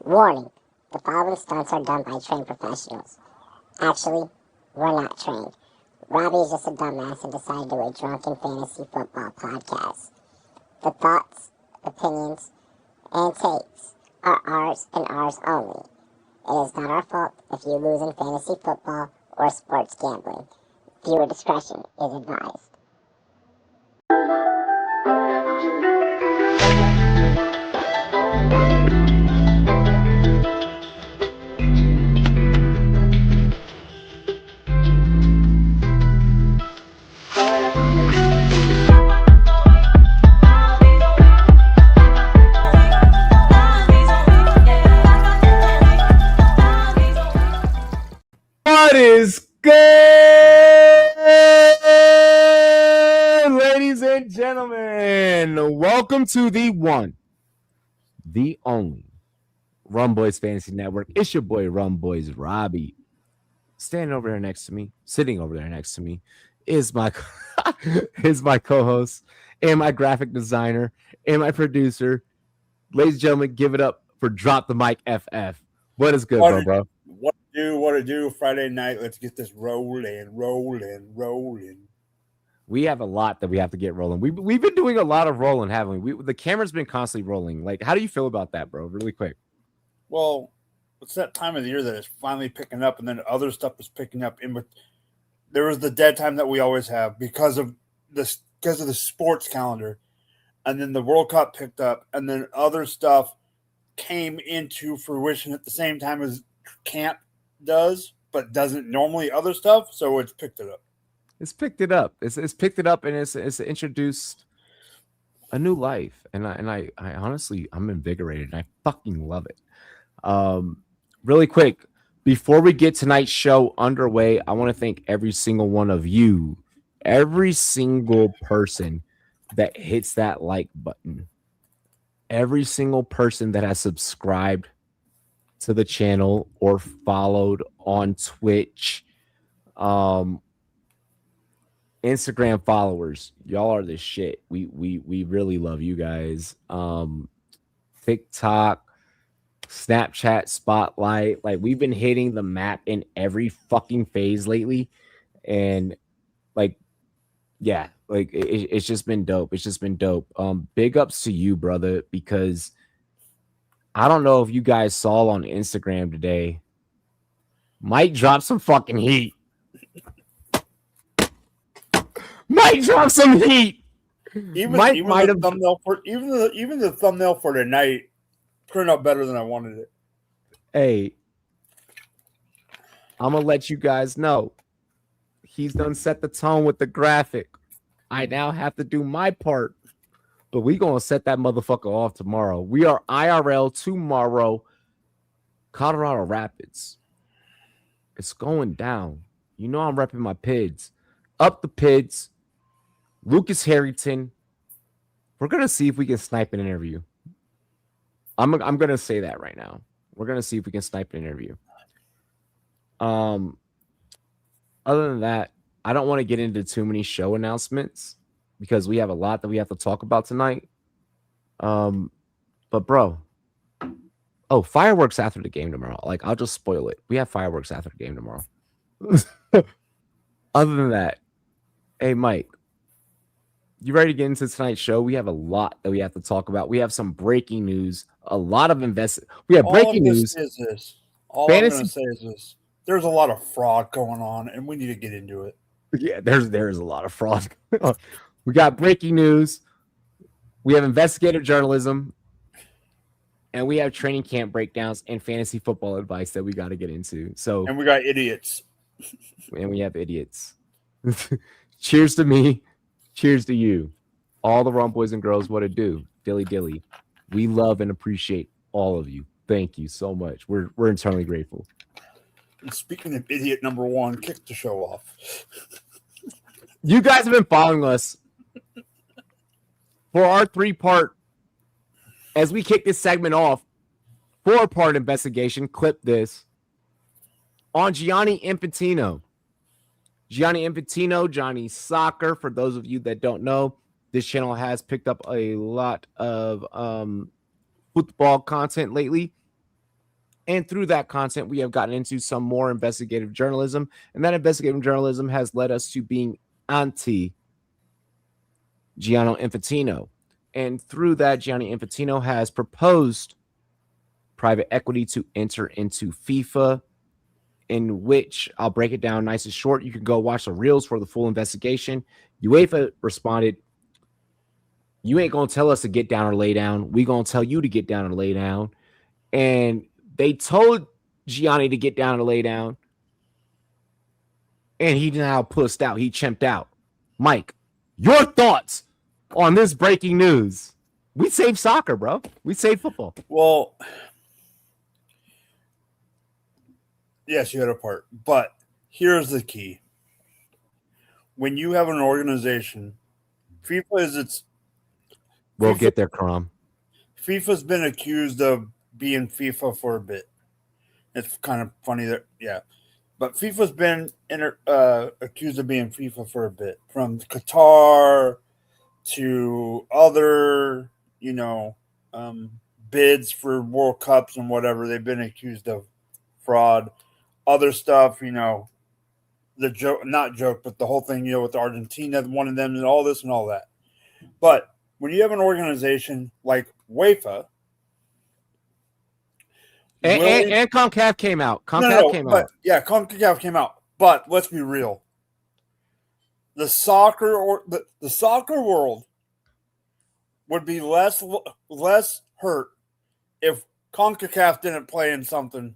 Warning, the following stunts are done by trained professionals. Actually, we're not trained. Robbie is just a dumbass and decided to do a drunken fantasy football podcast. The thoughts, opinions, and takes are ours and ours only. It is not our fault if you lose in fantasy football or sports gambling. Viewer discretion is advised. What is good, ladies and gentlemen? Welcome to the one, the only Rumboyz Fantasy Network. It's your boy Rumboyz Robbie. Sitting over there next to me is my co-host and my graphic designer and my producer. Ladies and gentlemen, give it up for Drop the Mic FF. What is good, bro? What to do Friday night? Let's get this rolling. We have a lot that we have to get rolling. We've been doing a lot of rolling, haven't we? The camera's been constantly rolling. Like, how do you feel about that, bro? Really quick. Well, it's that time of the year that it's finally picking up, and then other stuff is picking up. There was the dead time that we always have because of the sports calendar, and then the World Cup picked up, and then other stuff came into fruition at the same time as camp does, but doesn't normally other stuff. So it's picked it up. It's picked it up. It's picked it up, and it's introduced a new life. And I honestly, I'm invigorated, and I fucking love it. Really quick, before we get tonight's show underway, I want to thank every single one of you, every single person that hits that like button, every single person that has subscribed to the channel or followed on Twitch, Instagram followers. Y'all are the shit. We really love you guys. TikTok, Snapchat, Spotlight, like we've been hitting the map in every fucking phase lately, and like, yeah, like it's just been dope. It's just been dope. Big ups to you, brother, because I don't know if you guys saw on Instagram today, Mike dropped some fucking heat. Mike dropped some heat. Even the thumbnail for tonight turned out better than I wanted it. Hey, I'm gonna let you guys know he's done set the tone with the graphic. I now have to do my part, but we gonna set that motherfucker off tomorrow. We are IRL tomorrow, Colorado Rapids. It's going down. You know I'm repping my PIDs. Up the PIDs. Lucas Harrington. We're gonna see if we can snipe an interview. I'm gonna say that right now. We're gonna see if we can snipe an interview. Other than that, I don't want to get into too many show announcements because we have a lot that we have to talk about tonight. But bro, fireworks after the game tomorrow. Like, I'll just spoil it. We have fireworks after the game tomorrow. Other than that, hey Mike, you ready to get into tonight's show? We have a lot that we have to talk about. We have some breaking news, a lot of We have breaking news. All I'm going to say is this. There's a lot of fraud going on, and we need to get into it. Yeah, there's a lot of fraud going on. We got breaking news. We have investigative journalism. And we have training camp breakdowns and fantasy football advice that we got to get into. And we got idiots. And we have idiots. Cheers to me. Cheers to you. All the Rum boys and girls, what it do. Dilly dilly. We love and appreciate all of you. Thank you so much. We're eternally grateful. And speaking of idiot number one, kick the show off. You guys have been following us for our 3-part. As we kick this segment off, 4-part investigation, clip this, on Gianni Infantino. Gianni Infantino, Johnny Soccer, for those of you that don't know, this channel has picked up a lot of football content lately. And through that content, we have gotten into some more investigative journalism. And that investigative journalism has led us to being anti Gianni Infantino. And through that, Gianni Infantino has proposed private equity to enter into FIFA, in which I'll break it down nice and short. You can go watch the reels for the full investigation. UEFA responded, you ain't going to tell us to get down or lay down. We going to tell you to get down or lay down. And they told Gianni to get down or lay down. And he now pussed out. He chimped out. Mike, your thoughts on this breaking news? We save soccer, bro. We save football. Well, yes, you had a part. But here's the key. When you have an organization, FIFA is its... We'll get there, Karam. FIFA's been accused of being FIFA for a bit. It's kind of funny that, yeah. But FIFA's been accused of being FIFA for a bit. From Qatar to other, bids for World Cups and whatever. They've been accused of fraud. Other stuff, the joke, not joke, but the whole thing, with Argentina, one of them, and all this and all that. But when you have an organization like UEFA, and CONCACAF came out. CONCACAF came out. Yeah, CONCACAF came out. But let's be real. The soccer world would be less hurt if CONCACAF didn't play in something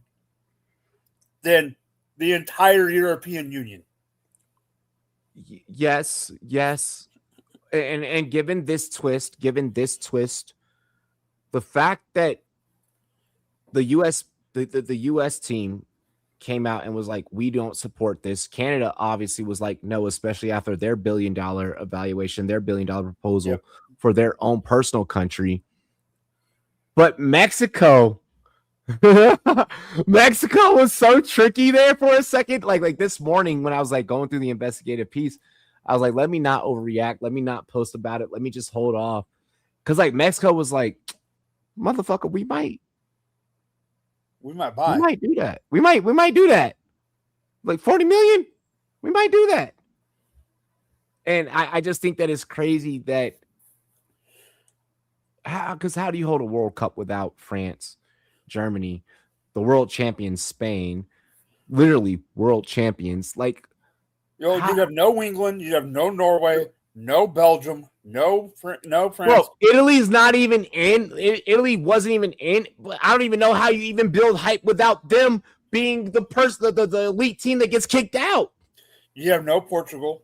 than the entire European Union. Yes. And given this twist, the fact that the US team came out and was like, we don't support this. Canada obviously was like, no, especially after their $1 billion evaluation, their $1 billion proposal for their own personal country. But Mexico was so tricky there for a second. Like this morning when I was like going through the investigative piece, I was like, let me not overreact. Let me not post about it. Let me just hold off. Because like Mexico was like, motherfucker, we might buy. We might do that. We might do that. Like 40 million? We might do that. And I just think that it's crazy that how do you hold a World Cup without France, Germany, the world champions, Spain, literally world champions? Like, you have no England, you have no Norway, no Belgium, no France. Bro, Italy's not even in. Italy wasn't even in. I don't even know how you even build hype without them being the elite team that gets kicked out. You have no Portugal,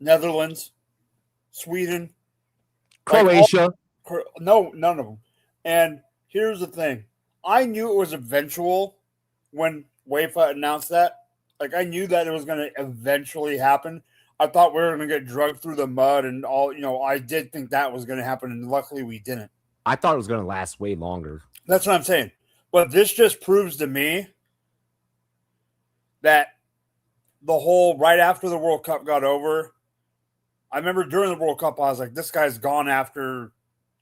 Netherlands, Sweden, Croatia. No, none of them. And here's the thing. I knew it was eventual when UEFA announced that. Like, I knew that it was going to eventually happen. I thought we were going to get drugged through the mud and all, I did think that was going to happen, and luckily we didn't. I thought it was going to last way longer. That's what I'm saying. But this just proves to me that the whole, right after the World Cup got over, I remember during the World Cup, I was like, this guy's gone after,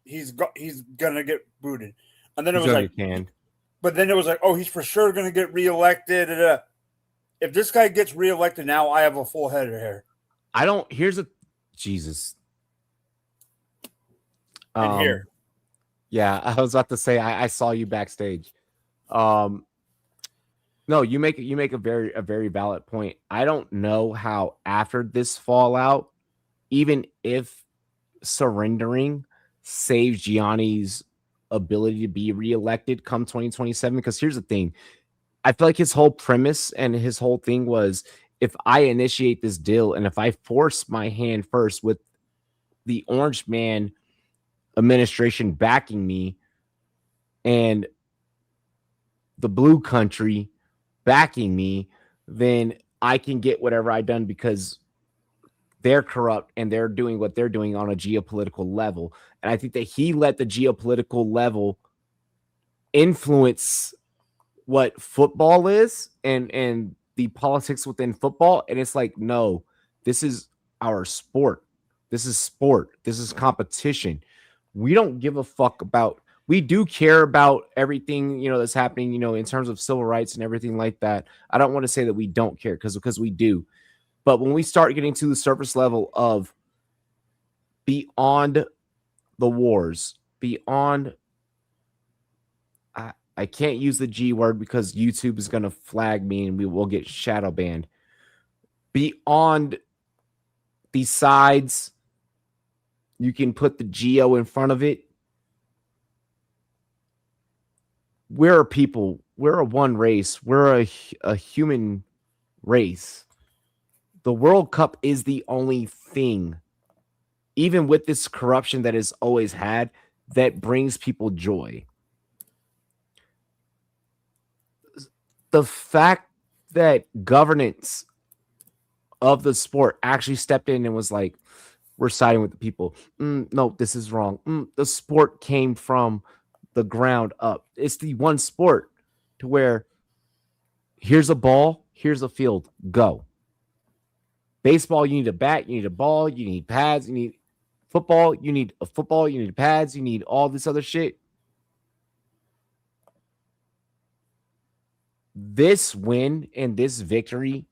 he's going to get booted. And then it was like, but then it was like, oh, he's for sure going to get reelected. If this guy gets reelected now, I have a full head of hair. Jesus. And here. Yeah, I was about to say I saw you backstage. No, you make a very valid point. I don't know how after this fallout, even if surrendering saves Gianni's ability to be reelected come 2027, because here's the thing. I feel like his whole premise and his whole thing was, if I initiate this deal and if I force my hand first with the Orange Man administration backing me and the blue country backing me, then I can get whatever I done because they're corrupt and they're doing what they're doing on a geopolitical level. And I think that he let the geopolitical level influence what football is and the politics within football. And it's like, no, this is our sport. This is sport. This is competition. We don't give a fuck about we do care about everything, that's happening, in terms of civil rights and everything like that. I don't want to say that we don't care because we do. But when we start getting to the surface level of beyond the wars, beyond, I can't use the G word because YouTube is going to flag me and we will get shadow banned. Beyond the sides, you can put the geo in front of it. We're a people. We're a one race. We're a human race. The World Cup is the only thing, even with this corruption that it's always had, that brings people joy. The fact that governance of the sport actually stepped in and was like, we're siding with the people. No, this is wrong. The sport came from the ground up. It's the one sport to where here's a ball, here's a field, go. Baseball, you need a bat, you need a ball, you need pads, you need football, you need a football, you need pads, you need all this other shit. This win and this victory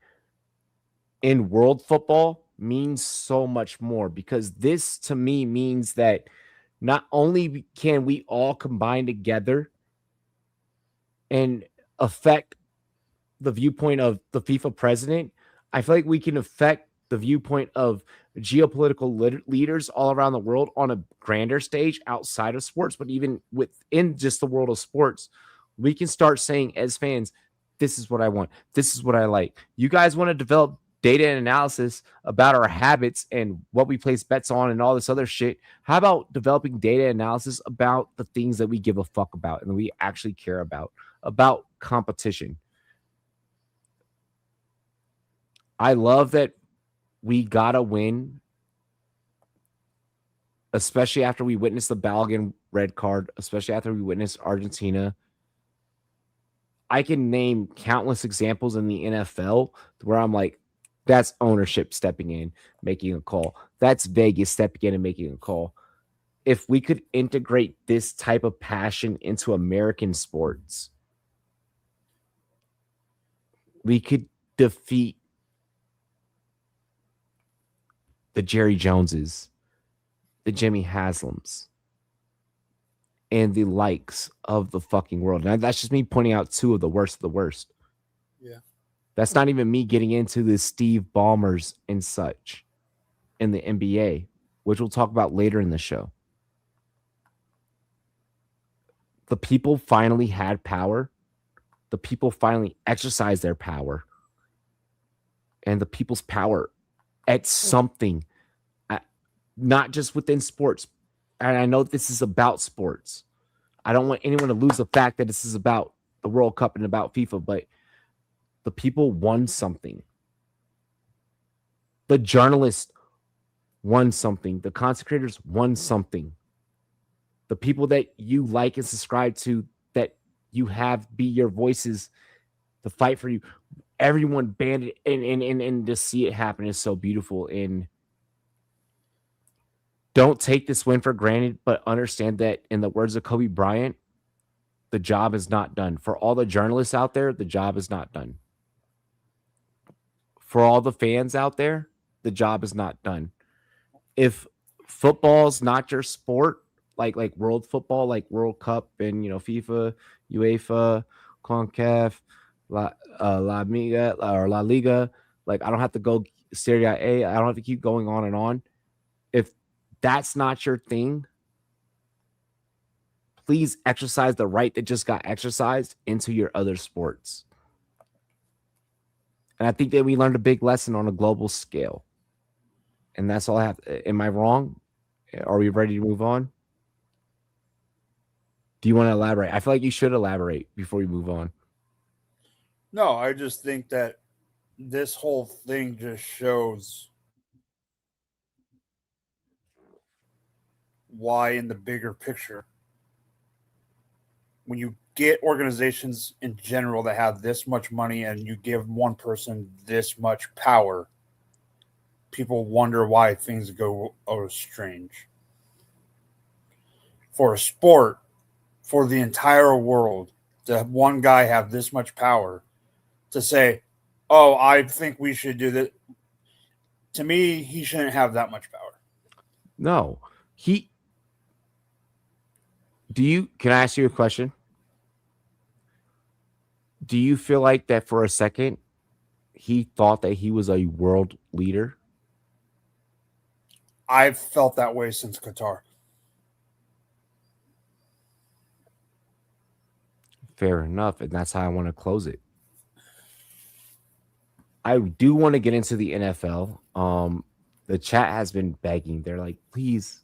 in world football means so much more, because this to me means that not only can we all combine together and affect the viewpoint of the FIFA president, I feel like we can affect the viewpoint of geopolitical leaders all around the world on a grander stage outside of sports, but even within just the world of sports, we can start saying as fans, this is what I want. This is what I like. You guys want to develop data and analysis about our habits and what we place bets on and all this other shit. How about developing data analysis about the things that we give a fuck about and that we actually care about competition? I love that we got a win, especially after we witnessed the Balogun red card, especially after we witnessed Argentina. I can name countless examples in the NFL where I'm like, that's ownership stepping in, making a call. That's Vegas stepping in and making a call. If we could integrate this type of passion into American sports, we could defeat the Jerry Joneses, the Jimmy Haslams, and the likes of the fucking world. And that's just me pointing out two of the worst of the worst. Yeah. That's not even me getting into the Steve Ballmers and such in the NBA, which we'll talk about later in the show. The people finally had power. The people finally exercised their power. And the people's power at something, not just within sports. And I know this is about sports. I don't want anyone to lose the fact that this is about the World Cup and about FIFA, but the people won something. The journalists won something. The content creators won something. The people that you like and subscribe to, that you have be your voices to fight for you, everyone banded and to see it happen is so beautiful. And don't take this win for granted, but understand that, in the words of Kobe Bryant, the job is not done. For all the journalists out there, the job is not done. For all the fans out there, the job is not done. If football's not your sport, like world football, like World Cup and FIFA, UEFA, CONCACAF, La Liga, or La Liga, like I don't have to go Serie A. I don't have to keep going on and on. If that's not your thing, please exercise the right that just got exercised into your other sports. And I think that we learned a big lesson on a global scale. And that's all I have. Am I wrong? Are we ready to move on? Do you want to elaborate? I feel like you should elaborate before we move on. No, I just think that this whole thing just shows why, in the bigger picture, when you get organizations in general that have this much money and you give one person this much power, people wonder why things go strange. For a sport, for the entire world to have one guy have this much power to say, oh, I think we should do this. To me, he shouldn't have that much power. No. Can I ask you a question? Do you feel like that for a second he thought that he was a world leader? I've felt that way since Qatar. Fair enough. And that's how I want to close it. I do want to get into the NFL. The chat has been begging. They're like, please,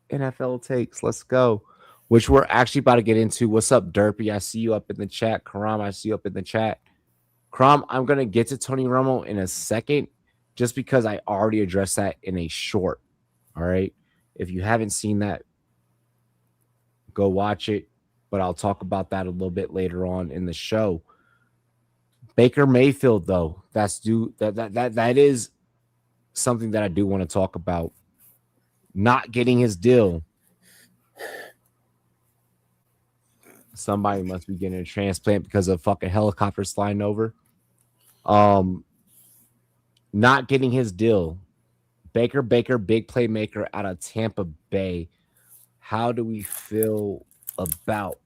NFL takes, let's go. Which we're actually about to get into. What's up, Derpy? I see you up in the chat. Karam, I see you up in the chat. Karam, I'm going to get to Tony Romo in a second just because I already addressed that in a short. All right. If you haven't seen that, go watch it. But I'll talk about that a little bit later on in the show. Baker Mayfield, though, that is something that I do want to talk about. Not getting his deal. Somebody must be getting a transplant because of fucking helicopters flying over. Not getting his deal. Baker, big playmaker out of Tampa Bay. How do we feel about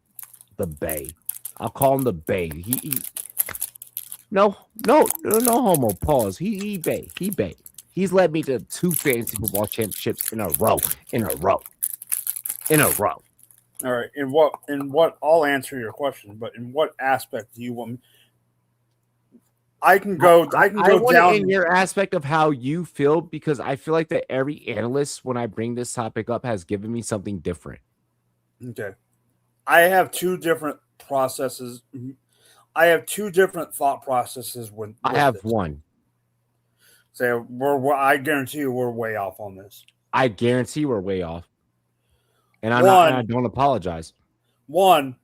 the Bay? I'll call him the Bay. No homo. Pause. He Bay. He's led me to 2 fantasy football championships in a row. All right. In what I'll answer your question, but in what aspect do you want? I can go down in your aspect of how you feel, because I feel like that every analyst, when I bring this topic up, has given me something different. Okay. I have 2 different processes. I have 2 different thought processes with I have this. one. So I guarantee you we're way off on this. I guarantee we're way off. And I don't apologize. One,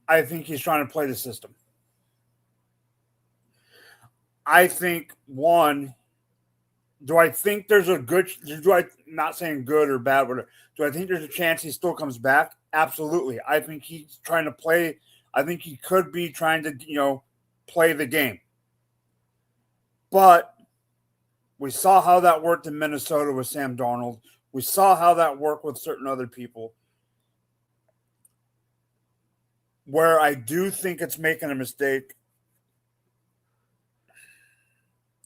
I think he's trying to play the system. I think do I think there's not saying good or bad, whatever. Do I think there's a chance he still comes back? Absolutely. I think he's trying to play. I think he could be trying to, play the game. But we saw how that worked in Minnesota with Sam Darnold. We saw how that worked with certain other people. Where I do think it's making a mistake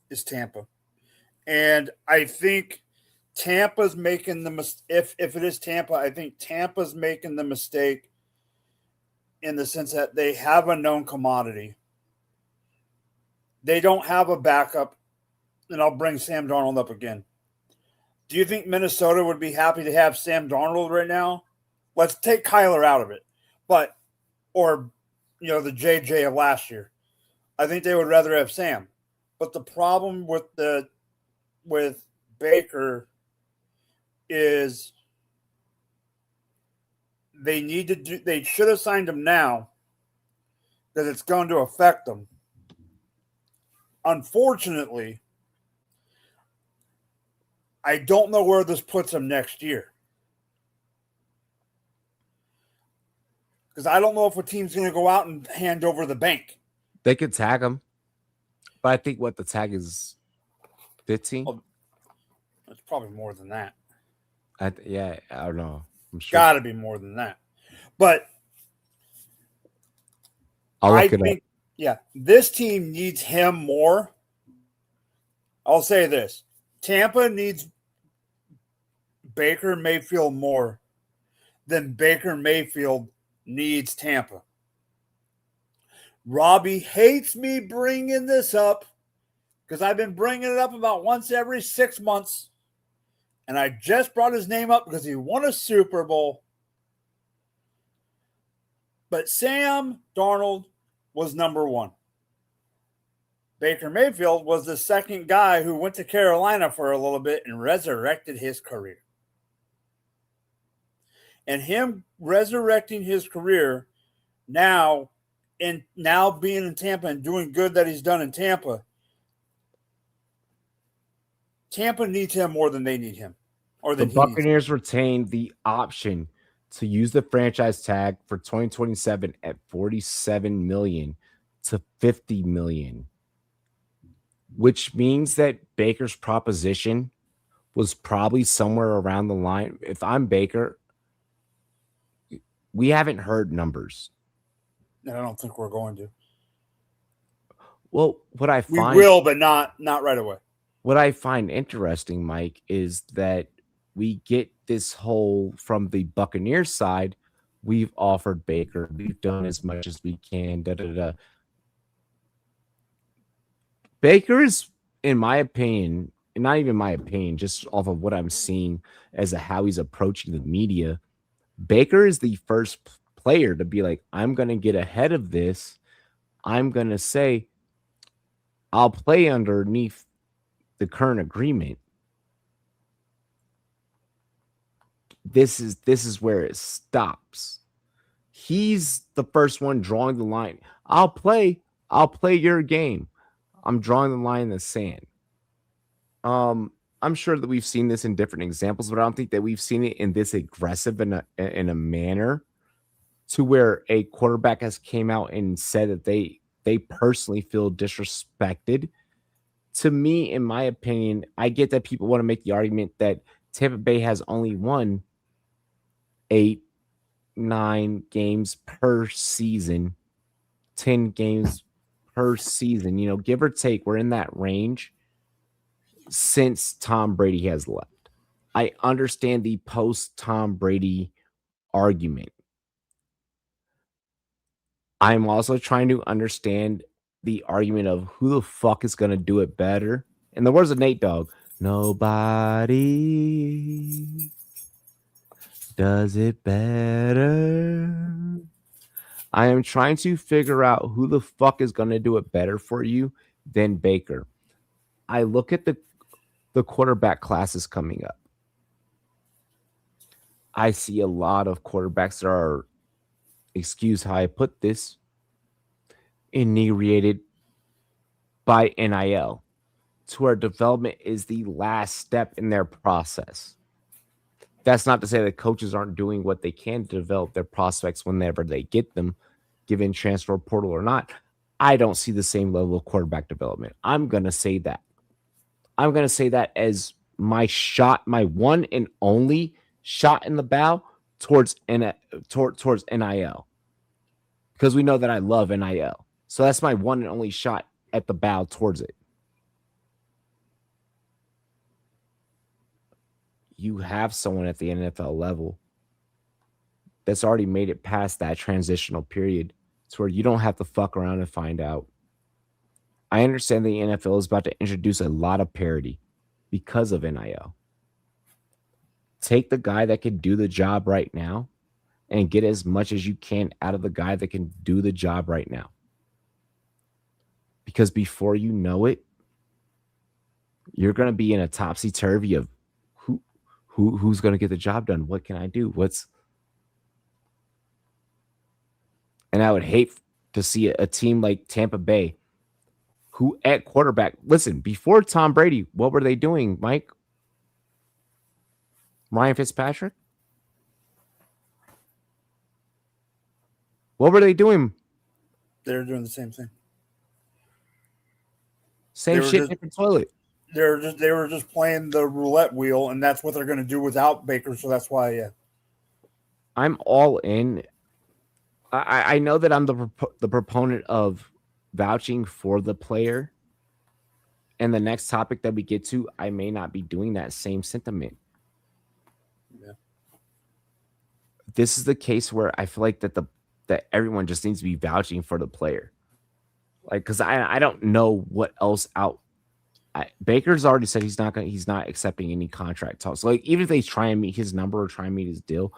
is Tampa. And I think Tampa's making the mistake. If it is Tampa, I think Tampa's making the mistake in the sense that they have a known commodity. They don't have a backup. And I'll bring Sam Darnold up again. Do you think Minnesota would be happy to have Sam Darnold right now? Let's take Kyler out of it. Or the JJ of last year. I think they would rather have Sam. But the problem with Baker is they should have signed him now because it's going to affect them. Unfortunately, I don't know where this puts him next year. Because I don't know if a team's going to go out and hand over the bank. They could tag him. But I think the tag is 15? Well, it's probably more than that. I don't know. I'm sure. Got to be more than that. But I'll look it up. Yeah, this team needs him more. I'll say this. Tampa needs Baker Mayfield more than Baker Mayfield needs Tampa. Robbie hates me bringing this up because I've been bringing it up about once every 6 months. And I just brought his name up because he won a Super Bowl. But Sam Darnold was number 1. Baker Mayfield was the second guy who went to Carolina for a little bit and resurrected his career. And him resurrecting his career now being in Tampa and doing good that he's done in Tampa, Tampa needs him more than they need him. Or the Buccaneers retained the option to use the franchise tag for 2027 at 47 million to 50 million, which means that Baker's proposition was probably somewhere around the line. If I'm Baker, we haven't heard numbers. And I don't think we're going to. Well, we will, but not right away. What I find interesting, Mike, is that we get this whole from the Buccaneers side. We've offered Baker. We've done as much as we can. Baker is, in my opinion, and not even my opinion, just off of what I'm seeing as to how he's approaching the media, Baker is the first player to be like, I'm going to get ahead of this. I'm going to say, I'll play underneath the current agreement. This is where it stops. He's the first one drawing the line. I'll play your game. I'm drawing the line in the sand. I'm sure that we've seen this in different examples, but I don't think that we've seen it in this aggressive in a manner to where a quarterback has came out and said that they personally feel disrespected. To me, in my opinion, I get that people want to make the argument that Tampa Bay has only won 8-9 games per season, 10 games per season, give or take. We're in that range since Tom Brady has left. I understand the post Tom Brady argument. I'm also trying to understand the argument of who the fuck is going to do it better. In the words of Nate Dogg, nobody does it better. I am trying to figure out who the fuck is going to do it better for you than Baker. I look at the quarterback classes coming up. I see a lot of quarterbacks that are, excuse how I put this, inebriated by NIL, to where development is the last step in their process. That's not to say that coaches aren't doing what they can to develop their prospects whenever they get them, given transfer portal or not. I don't see the same level of quarterback development. I'm going to say that. I'm going to say that as my shot, my one and only shot in the bow towards NIL. Because we know that I love NIL. So that's my one and only shot at the bow towards it. You have someone at the NFL level that's already made it past that transitional period to where you don't have to fuck around and find out. I understand the NFL is about to introduce a lot of parity because of NIL. Take the guy that can do the job right now and get as much as you can out of the guy that can do the job right now. Because before you know it, you're going to be in a topsy-turvy of who's going to get the job done. What can I do? And I would hate to see a team like Tampa Bay, who at quarterback, listen, before Tom Brady, what were they doing, Mike? Ryan Fitzpatrick? What were they doing? They were doing the same thing. Same shit, different toilet. They were just playing the roulette wheel, and that's what they're going to do without Baker. So that's why, yeah. I'm all in. I know that I'm the proponent of vouching for the player. And the next topic that we get to, I may not be doing that same sentiment. Yeah. This is the case where I feel like that everyone just needs to be vouching for the player. Like, because I don't know what else out. Baker's already said he's not accepting any contract talks. So like, even if they try and meet his number or try and meet his deal,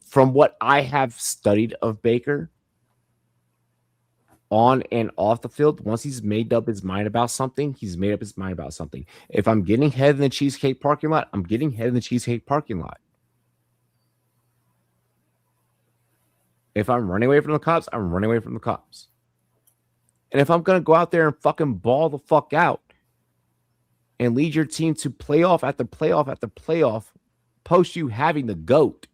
from what I have studied of Baker on and off the field, once he's made up his mind about something, he's made up his mind about something. If I'm getting head in the Cheesecake parking lot, I'm getting head in the Cheesecake parking lot. If I'm running away from the cops, I'm running away from the cops. And if I'm going to go out there and fucking ball the fuck out and lead your team to playoff after playoff after playoff, post you having the GOAT.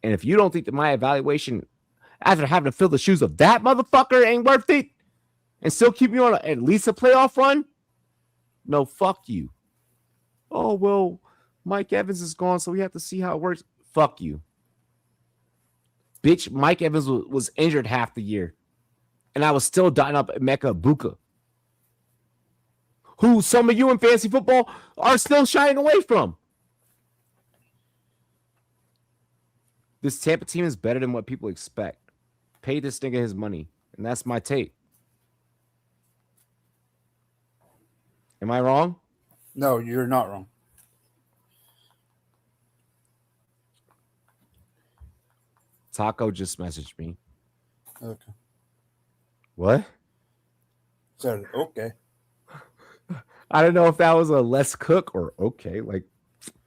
And if you don't think that my evaluation after having to fill the shoes of that motherfucker ain't worth it and still keep me on at least a playoff run, no, fuck you. Oh, well, Mike Evans is gone, so we have to see how it works. Fuck you. Bitch, Mike Evans was injured half the year. And I was still dotting up Emeka Ibuka, who some of you in fantasy football are still shying away from. This Tampa team is better than what people expect. Pay this nigga his money. And that's my take. Am I wrong? No, you're not wrong. Taco just messaged me. Okay. What? Said okay. I don't know if that was a let's cook or okay. Like,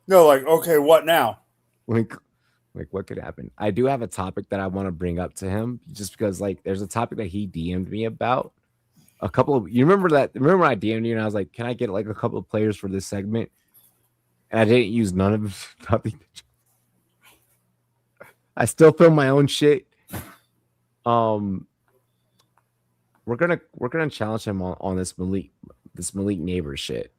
no, like, okay, what now? Like what could happen? I do have a topic that I want to bring up to him just because, like, there's a topic that he DM'd me about. You remember when I DM'd you and I was like, can I get like a couple of players for this segment? And I didn't use none of nothing. I still film my own shit. We're gonna challenge him on this Malik Neighbor shit.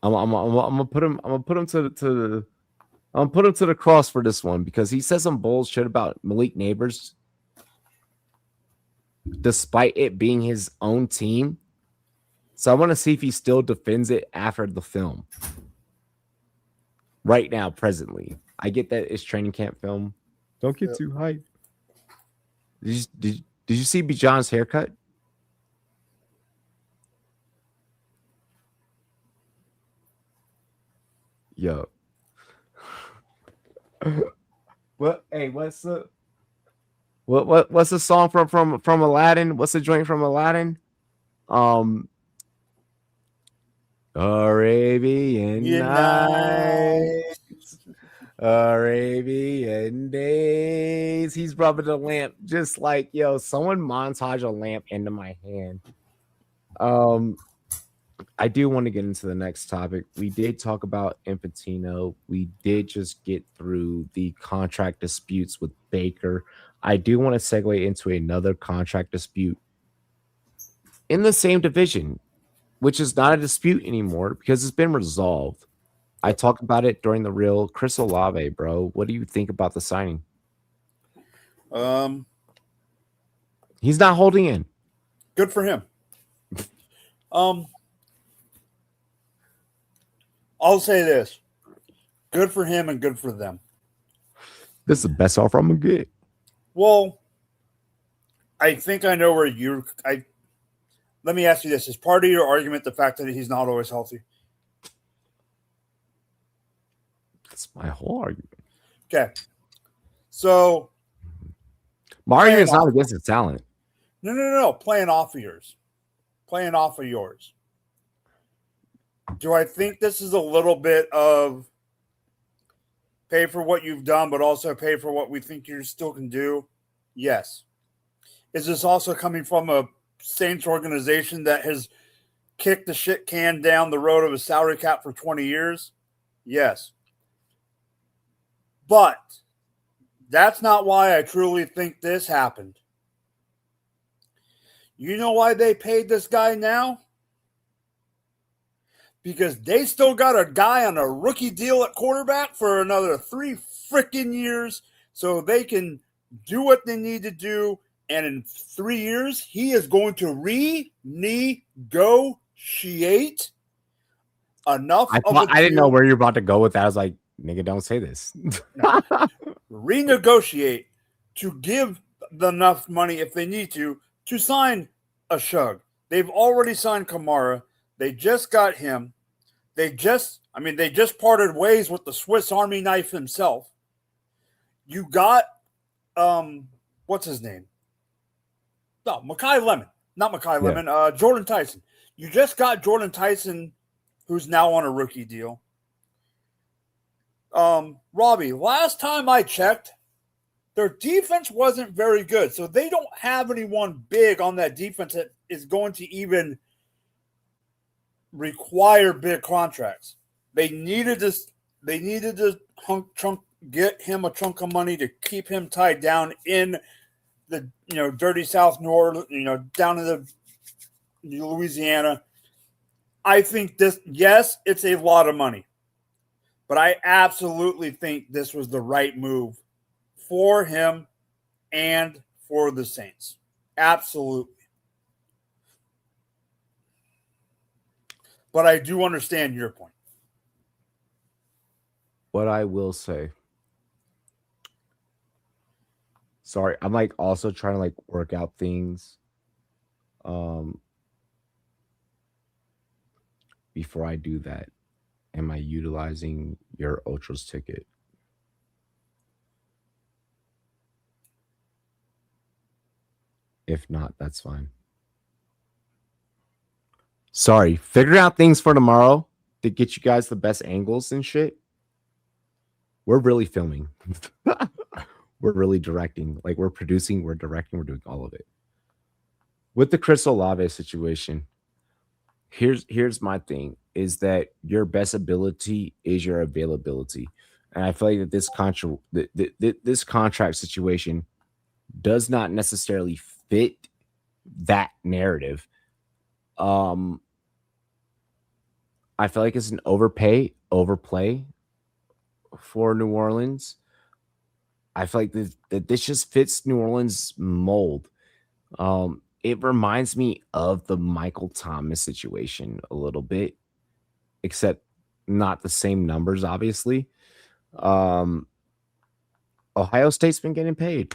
I'm gonna put him to the cross for this one because he says some bullshit about Malik Neighbors, despite it being his own team. So I want to see if he still defends it after the film. Right now, presently, I get that it's training camp film. Don't get too hyped. Did you see Bijan's haircut? Yo. What? Hey, what's the song from Aladdin? What's the joint from Aladdin? Arabian Nights, Arabian Days. He's rubbing the lamp just like, yo, someone montage a lamp into my hand. I do want to get into the next topic. We did talk about Infantino. We did just get through the contract disputes with Baker. I do want to segue into another contract dispute in the same division, which is not a dispute anymore because it's been resolved. I talked about it during the real Chris Olave, bro. What do you think about the signing? He's not holding in. Good for him. I'll say this. Good for him and good for them. This is the best offer I'm going to get. Well, I think I know where let me ask you this. Is part of your argument the fact that he's not always healthy? That's my whole argument. Okay. So my argument's not against his talent. No. Playing off of yours. Do I think this is a little bit of pay for what you've done, but also pay for what we think you still can do? Yes. Is this also coming from a Saints organization that has kicked the shit can down the road of a salary cap for 20 years? Yes. But that's not why I truly think this happened. You know why they paid this guy now? Because they still got a guy on a rookie deal at quarterback for another 3 freaking years so they can do what they need to do. And in 3 years, he is going to renegotiate enough. I didn't know where you're about to go with that. I was like, nigga, don't say this. No. Renegotiate to give enough money if they need to sign a Shug. They've already signed Kamara. They just got him. They just parted ways with the Swiss Army knife himself. You got, what's his name? No, Mekhi Lemon. Not Mekhi Lemon. Jordan Tyson. You just got Jordan Tyson, who's now on a rookie deal. Robbie, last time I checked, their defense wasn't very good. So they don't have anyone big on that defense that is going to even require big contracts. They needed to They needed to get him a chunk of money to keep him tied down in the dirty South New Orleans, down in the Louisiana. I think yes, it's a lot of money, but I absolutely think this was the right move for him and for the Saints. Absolutely. But I do understand your point. What I will say. Sorry, I'm like also trying to like work out things before I do that. Am I utilizing your Ultras ticket? If not, that's fine. Sorry, figuring out things for tomorrow to get you guys the best angles and shit. We're really filming. We're really directing. Like, we're producing, we're directing, we're doing all of it. With the Chris Olave situation, here's my thing, is that your best ability is your availability. And I feel like that this contract situation does not necessarily fit that narrative. I feel like it's an overplay for New Orleans. I feel like this just fits New Orleans mold. It reminds me of the Michael Thomas situation a little bit, except not the same numbers, obviously. Ohio State's been getting paid.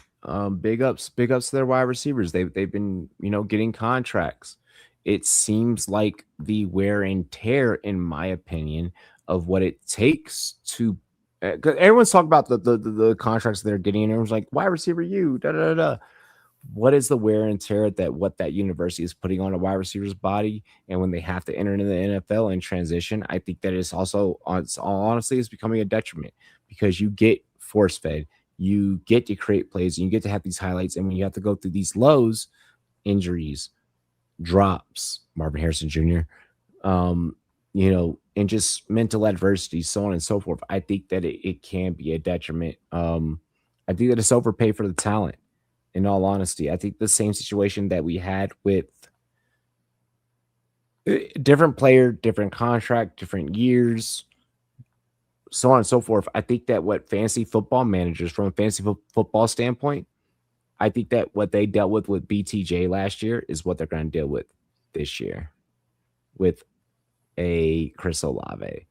Big ups to their wide receivers. They've been, getting contracts. It seems like the wear and tear, in my opinion, of what it takes to. Because everyone's talking about the contracts they're getting, and everyone's like, wide receiver, you da da da. What is the wear and tear that what that university is putting on a wide receiver's body, and when they have to enter into the NFL and transition, I think that it's also, honestly, it's becoming a detriment, because you get force fed, you get to create plays, and you get to have these highlights, and when you have to go through these lows, injuries, drops, Marvin Harrison Jr., and just mental adversity, so on and so forth. I think that it can be a detriment. I think that it's overpay for the talent. In all honesty, I think the same situation that we had with different player, different contract, different years, so on and so forth. I think that what fantasy football managers, from a fantasy football standpoint, I think that what they dealt with BTJ last year is what they're going to deal with this year with a Chris Olave.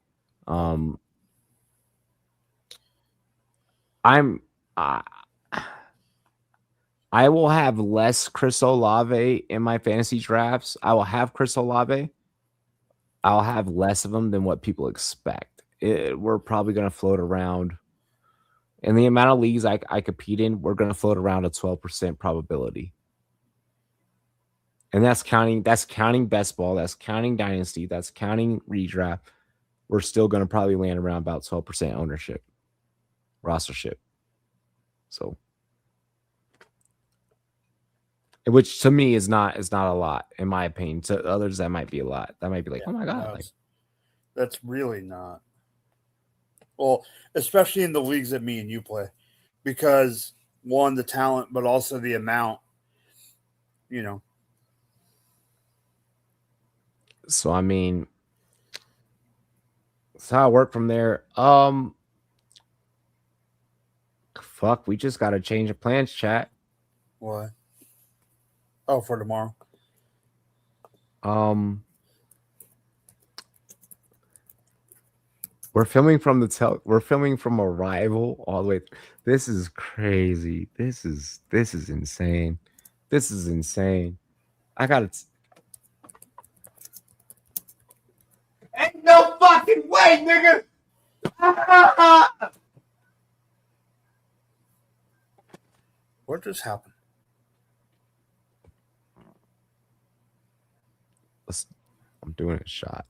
I will have less Chris Olave in my fantasy drafts. I will have Chris Olave. I'll have less of them than what people expect. We're probably going to float around. In the amount of leagues I compete in, we're going to float around a 12% probability. And that's counting best ball, that's counting dynasty, that's counting redraft. We're still going to probably land around about 12% ownership, rostership. So, which to me is not a lot, in my opinion. To others, that might be a lot. That might be like, oh my God. That's really not. Well, especially in the leagues that me and you play, because one, the talent, but also the amount, So, I mean, that's how I work from there. Fuck, we just got to change the plans, chat. What? Oh, for tomorrow. We're filming from we're filming from Arrival all the way. This is crazy. This is insane. This is insane. I got it. Ain't no fucking way, nigga. What just happened? I'm doing a shot.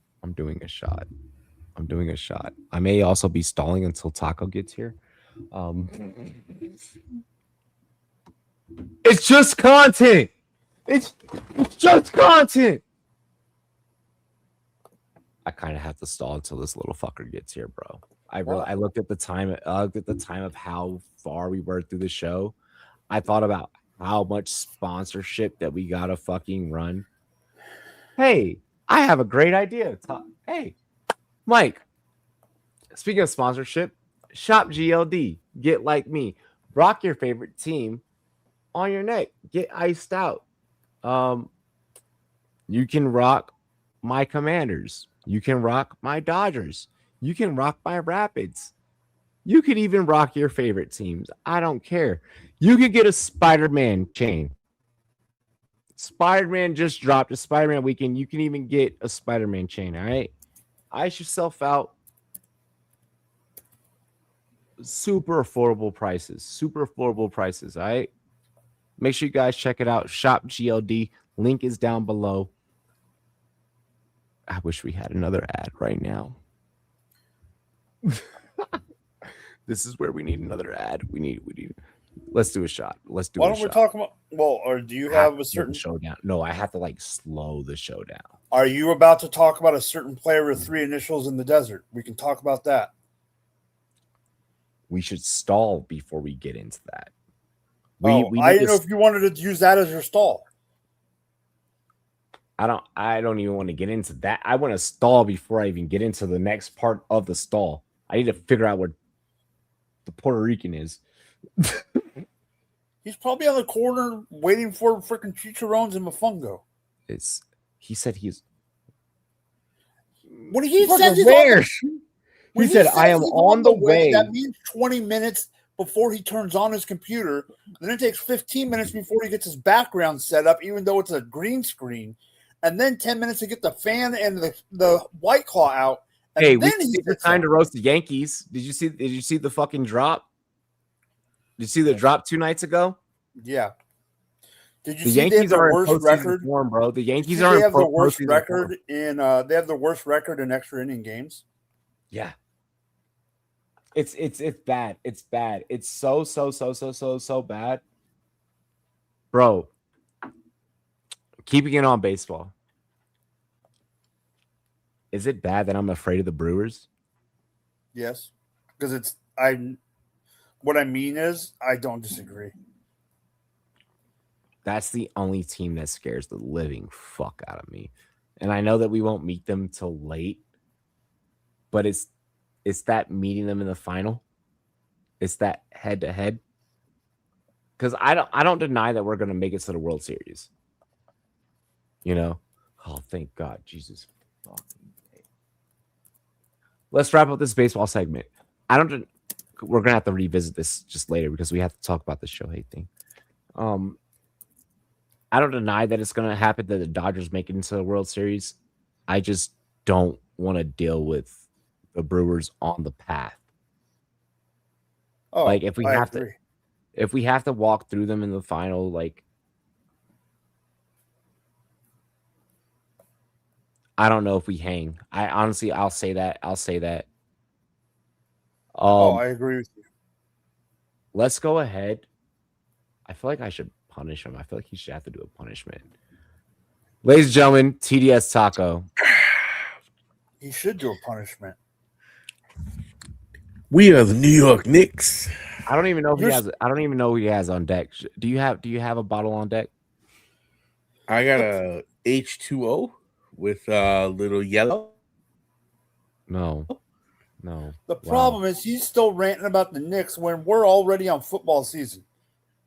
I may also be stalling until Taco gets here. It's just content. It's just content. I kind of have to stall until this little fucker gets here, bro. I looked at the time. I looked at the time of how far we were through the show. I thought about how much sponsorship that we gotta fucking run. Hey, I have a great idea. Hey, Mike. Speaking of sponsorship, shop GLD. Get like me. Rock your favorite team on your neck. Get iced out. You can rock my Commanders. You can rock my Dodgers. You can rock my Rapids. You can even rock your favorite teams. I don't care. You can get a Spider-Man chain. Spider-Man just dropped a Spider-Man weekend. You can even get a Spider-Man chain. All right. Ice yourself out. Super affordable prices. Super affordable prices. All right. Make sure you guys check it out. Shop GLD. Link is down below. I wish we had another ad right now. This is where we need another ad. We need. Let's do a shot. Let's do. Why don't we talk about? Well, or do you have a certain showdown? No, I have to like slow the show down. Are you about to talk about a certain player with 3 initials in the desert? We can talk about that. We should stall before we get into that. I didn't know if you wanted to use that as your stall. I don't even want to get into that. I want to stall before I even get into the next part of the stall. I need to figure out where the Puerto Rican is. He's probably on the corner waiting for freaking chicharrones and mofongo. He said he's. When he says he's where? He said, I am on the way. That means 20 minutes before he turns on his computer. Then it takes 15 minutes before he gets his background set up, even though it's a green screen. And then 10 minutes to get the fan and the White Claw out. And hey, then it's time to roast the Yankees. Did you see the fucking drop? Did you see the drop 2 nights ago? Yeah. Did you the see Yankees they have are the worst record? Form, bro. The Yankees are the worst record in they have the worst record in extra inning games. Yeah. It's bad. It's bad. It's so bad. Bro. Keeping it on baseball. Is it bad that I'm afraid of the Brewers? Yes. Because what I mean is I don't disagree. That's the only team that scares the living fuck out of me. And I know that we won't meet them till late, but it's that meeting them in the final. It's that head to head. Because I don't deny that we're gonna make it to the World Series. You know? Oh, thank God. Jesus fucking. Let's wrap up this baseball segment. We're gonna have to revisit this just later because we have to talk about the Shohei thing. I don't deny that it's gonna happen that the Dodgers make it into the World Series. I just don't want to deal with the Brewers on the path. Oh, like if we have to walk through them in the final, like I don't know if we hang. I'll say that. I agree with you. Let's go ahead. I feel like I should punish him. I feel like he should have to do a punishment. Ladies and gentlemen, TDS Taco. He should do a punishment. We are the New York Knicks. I don't even know who he has on deck. Do you have a bottle on deck? I got a H2O with a little yellow. No. The problem is he's still ranting about the Knicks when we're already on football season.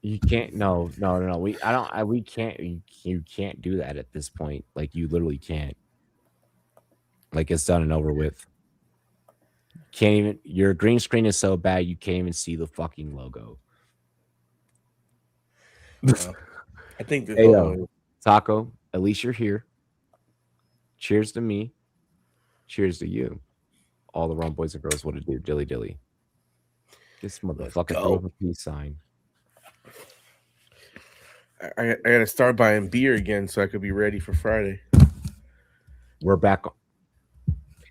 You can't. No. We can't. You can't do that at this point. Like you literally can't. Like it's done and over with. Can't even. Your green screen is so bad you can't even see the fucking logo. I think this. Hey, Taco. At least you're here. Cheers to me. Cheers to you. All the Rumboyz and girls, what to do? Dilly dilly. This motherfucker throw up a peace sign. I gotta start buying beer again so I could be ready for Friday. We're back.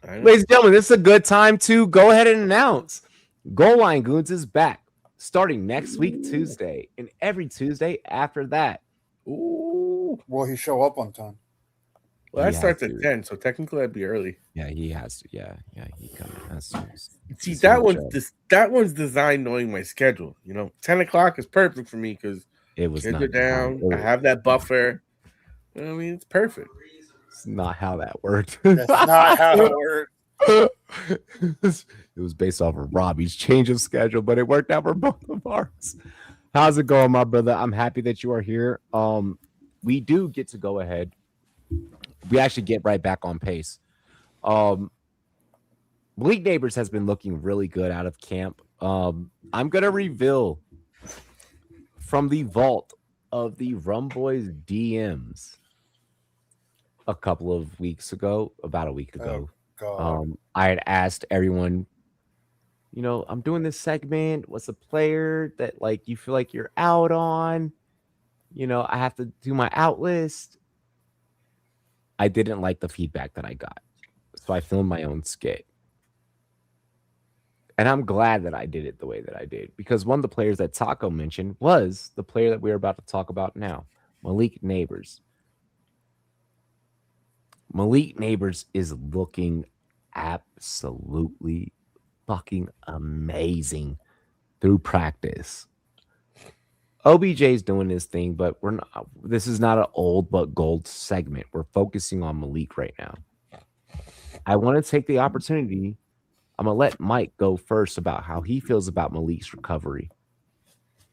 Ladies and gentlemen, this is a good time to go ahead and announce Goal Line Goons is back starting next week, Tuesday, and every Tuesday after that. Ooh. Will he show up on time? Well, He that has starts at to. 10, so technically I'd be early. Yeah, he has to. Yeah, he coming as soon as. See, as soon that as one's Joe- that one's designed knowing my schedule. 10 o'clock is perfect for me because It was kids not are designed. down. I have that buffer. I mean, it's perfect. It's not how that worked. That's not how it works. It was based off of Robbie's change of schedule, but it worked out for both of ours. How's it going, my brother? I'm happy that you are here. We do get to go ahead. We actually get right back on pace. Malik Neighbors has been looking really good out of camp. I'm gonna reveal from the vault of the Rumboyz DMs a couple of weeks ago, about a week ago. God. I had asked everyone, I'm doing this segment. What's a player that like you feel like you're out on? I have to do my out list. I didn't like the feedback that I got, so I filmed my own skit. And I'm glad that I did it the way that I did, because one of the players that Taco mentioned was the player that we're about to talk about now, Malik Neighbors. Malik Neighbors is looking absolutely fucking amazing through practice. OBJ's doing his thing, but we're not. This is not an old but gold segment. We're focusing on Malik right now. I want to take the opportunity. I'm gonna let Mike go first about how he feels about Malik's recovery,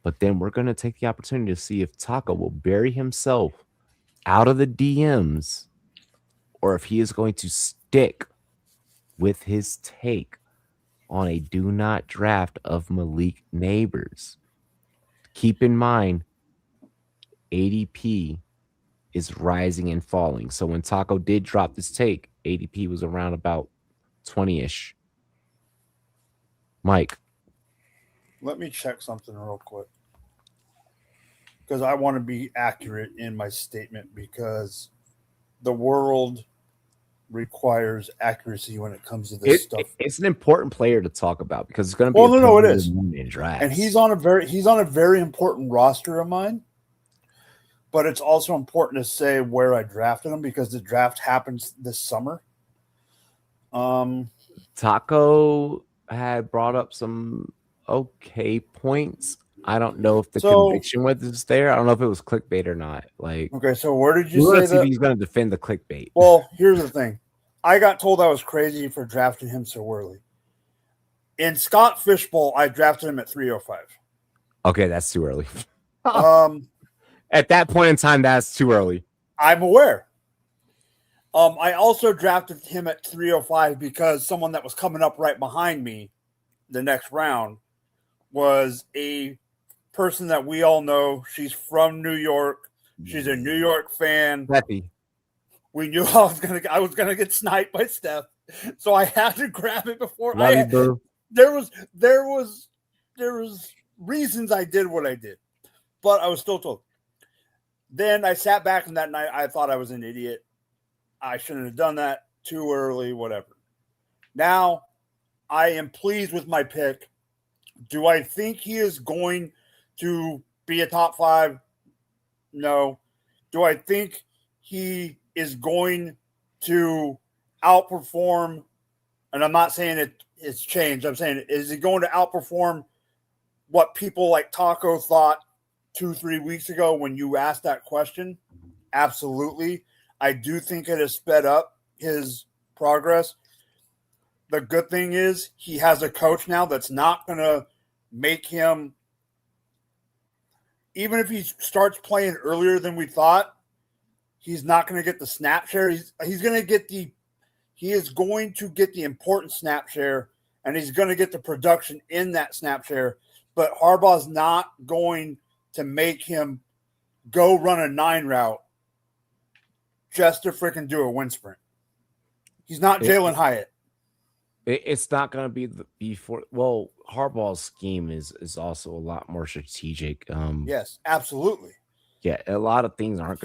but then we're gonna take the opportunity to see if Taco will bury himself out of the DMs, or if he is going to stick with his take on a do not draft of Malik Neighbors. Keep in mind, ADP is rising and falling. So when Taco did drop this take, ADP was around about 20-ish. Mike. Let me check something real quick, because I want to be accurate in my statement, because the world requires accuracy when it comes to this stuff. It's an important player to talk about because it's going to be it is. Drafts. And he's on a very important roster of mine. But it's also important to say where I drafted him, because the draft happens this summer. Taco had brought up some okay points. I don't know if the conviction was there. I don't know if it was clickbait or not. Okay, so where did you say that he's going to defend the clickbait? Well, here's the thing. I got told I was crazy for drafting him so early. In Scott Fishbowl, I drafted him at 305. Okay, that's too early. At that point in time, that's too early. I'm aware. I also drafted him at 305 because someone that was coming up right behind me the next round was a person that we all know. She's from New York. She's a New York fan. Happy. We knew I was gonna get sniped by Steph, so I had to grab it before. There was reasons I did what I did, but I was still told. Then I sat back, and that night I thought I was an idiot. I shouldn't have done that too early. Whatever. Now I am pleased with my pick. Do I think he is going to be a top 5? No. Do I think he is going to outperform? And I'm not saying it's changed. I'm saying, is he going to outperform what people like Taco thought 2-3 weeks ago when you asked that question? Absolutely. I do think it has sped up his progress. The good thing is he has a coach now that's not going to make him, even if he starts playing earlier than we thought, he's not going to get the snap share. He is going to get the important snap share, and he's going to get the production in that snap share. But Harbaugh's not going to make him go run a 9 route just to freaking do a wind sprint. He's not Jalen Hyatt. It's not going to be before. Well, Harbaugh's scheme is also a lot more strategic. Yes, absolutely. Yeah, a lot of things aren't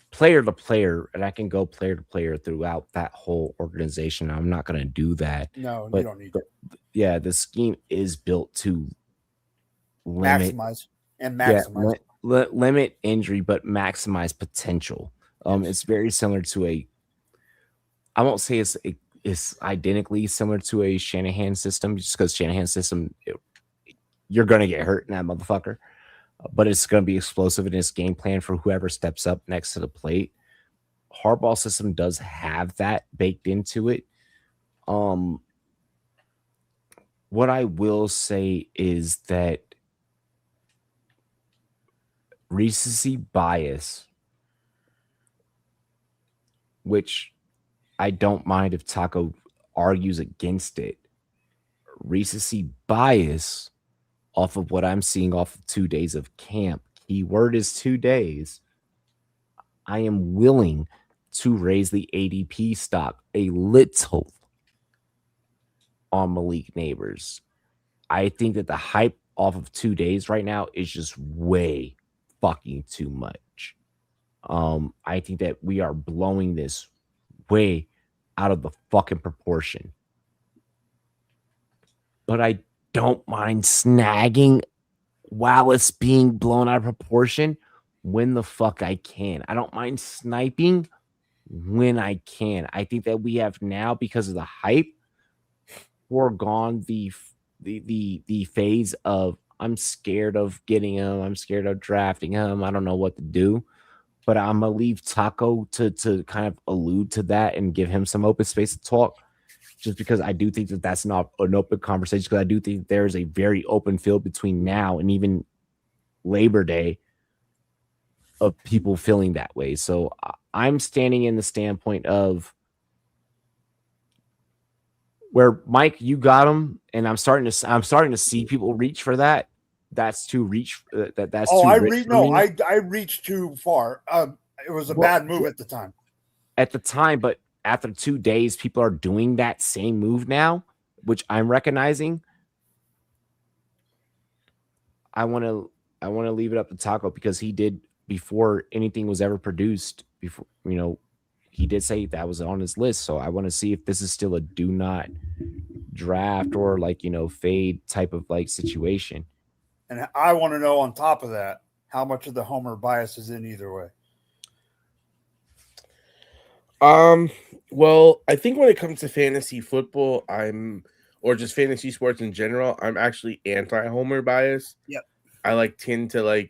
player to player, and I can go player to player throughout that whole organization. I'm not going to do that. No, but you don't need to. Yeah, the scheme is built to maximize limit injury, but maximize potential. It's very similar to I won't say it's identically similar to a Shanahan system, just because Shanahan system, you're gonna get hurt in that motherfucker, but it's gonna be explosive in its game plan for whoever steps up next to the plate. Harbaugh system does have that baked into it. What I will say is that recency bias, which I don't mind if Taco argues against it. Recency bias off of what I'm seeing off of 2 days of camp. Keyword is 2 days. I am willing to raise the ADP stock a little on Malik Neighbors. I think that the hype off of 2 days right now is just way fucking too much. I think that we are blowing this way out of the fucking proportion. But I don't mind snagging while it's being blown out of proportion when the fuck I can. I don't mind sniping when I can. I think that we have now, because of the hype, foregone the phase of I'm scared of getting him, I'm scared of drafting him, I don't know what to do. But I'm gonna leave Taco to kind of allude to that and give him some open space to talk, just because I do think that that's not an open conversation, because I do think there's a very open field between now and even Labor Day of people feeling that way. So I'm standing in the standpoint of where, Mike, you got him, and I'm starting to see people reach for that. That's too reach. That's too I rich for me. I reached too far. It was a bad move at the time. At the time, but after 2 days, people are doing that same move now, which I'm recognizing. I want to leave it up to Taco, because he did, before anything was ever produced, before, he did say that was on his list. So I want to see if this is still a do not draft or fade type of situation. And I want to know, on top of that, how much of the homer bias is in either way. Well, I think when it comes to fantasy football, or just fantasy sports in general, I'm actually anti-homer bias. Yep. I tend to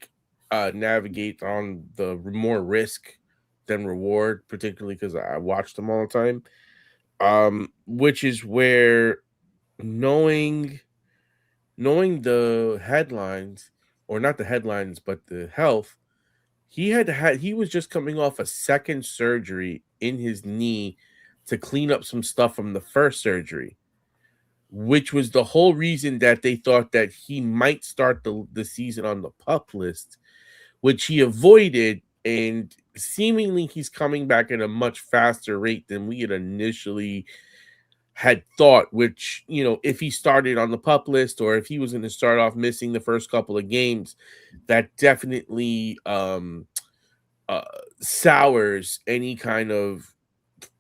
navigate on the more risk than reward, particularly because I watch them all the time. Which is where knowing the headlines, or not the headlines, but the health, he was just coming off a second surgery in his knee to clean up some stuff from the first surgery, which was the whole reason that they thought that he might start the season on the PUP list, which he avoided, and seemingly he's coming back at a much faster rate than we had initially had thought, which, if he started on the PUP list, or if he was going to start off missing the first couple of games, that definitely sours any kind of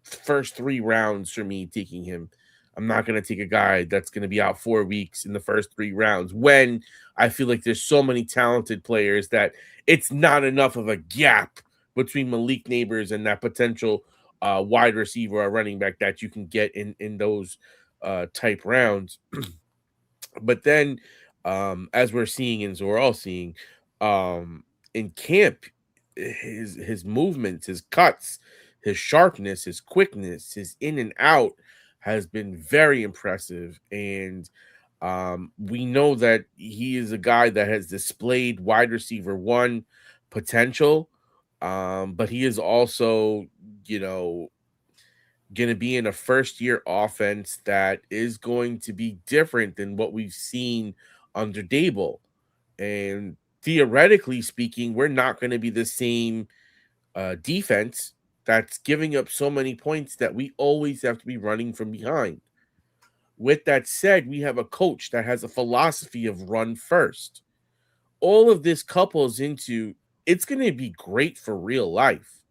first 3 rounds for me taking him. I'm not going to take a guy that's going to be out 4 weeks in the first 3 rounds, when I feel like there's so many talented players that it's not enough of a gap between Malik Neighbors and that potential wide receiver or running back that you can get in those type rounds. But then, as we're seeing, and as we're all seeing in camp, his movements, his cuts, his sharpness, his quickness, his in and out has been very impressive. And we know that he is a guy that has displayed wide receiver 1 potential, but he is also, going to be in a first-year offense that is going to be different than what we've seen under Dable. And theoretically speaking, we're not going to be the same defense that's giving up so many points that we always have to be running from behind. With that said, we have a coach that has a philosophy of run first. All of this couples into, it's going to be great for real life.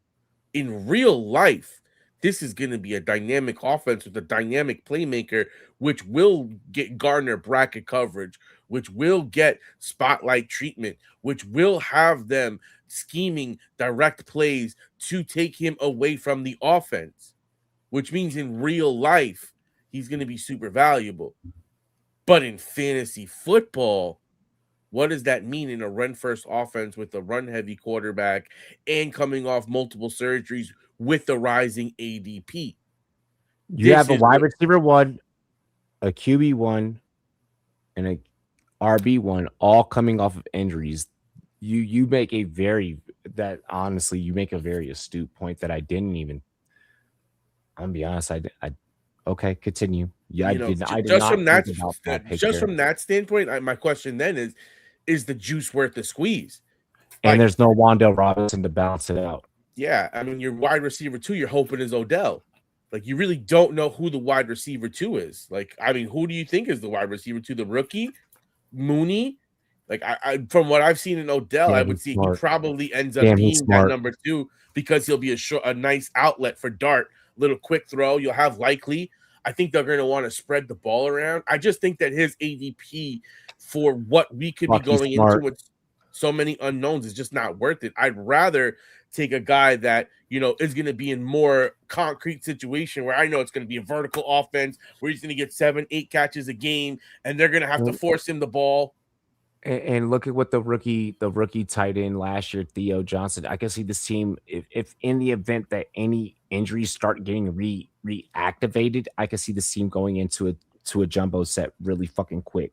In real life, this is going to be a dynamic offense with a dynamic playmaker, which will garner bracket coverage, which will get spotlight treatment, which will have them scheming direct plays to take him away from the offense, which means in real life, he's going to be super valuable. But in fantasy football, what does that mean in a run-first offense with a run-heavy quarterback and coming off multiple surgeries with the rising ADP? You have a wide receiver 1, a QB 1, and a RB 1, all coming off of injuries. You make a very astute point that I didn't even. I'm gonna be honest. I okay, continue. Yeah, I did not think about that picture. Just from that standpoint, my question then is the juice worth the squeeze? And there's no Wan'Dale Robinson to balance it out. Yeah, I mean, your wide receiver 2, you're hoping is Odell. Like, you really don't know who the wide receiver 2 is. Like, I mean, who do you think is the wide receiver 2? The rookie, Mooney. Like, I from what I've seen in Odell, I would see he probably ends up being that number 2 because he'll be a nice outlet for Dart, little quick throw. You'll have Likely. I think they're going to want to spread the ball around. I just think that his ADP for what we could be going into with so many unknowns is just not worth it. I'd rather take a guy that, you know, is going to be in more concrete situation where I know it's going to be a vertical offense where he's going to get 7-8 catches a game and they're going to have to force him the ball. And look at what the rookie tight end last year, Theo Johnson. I can see this team, if in the event that any injuries start getting reactivated, I can see this team going into a jumbo set really fucking quick.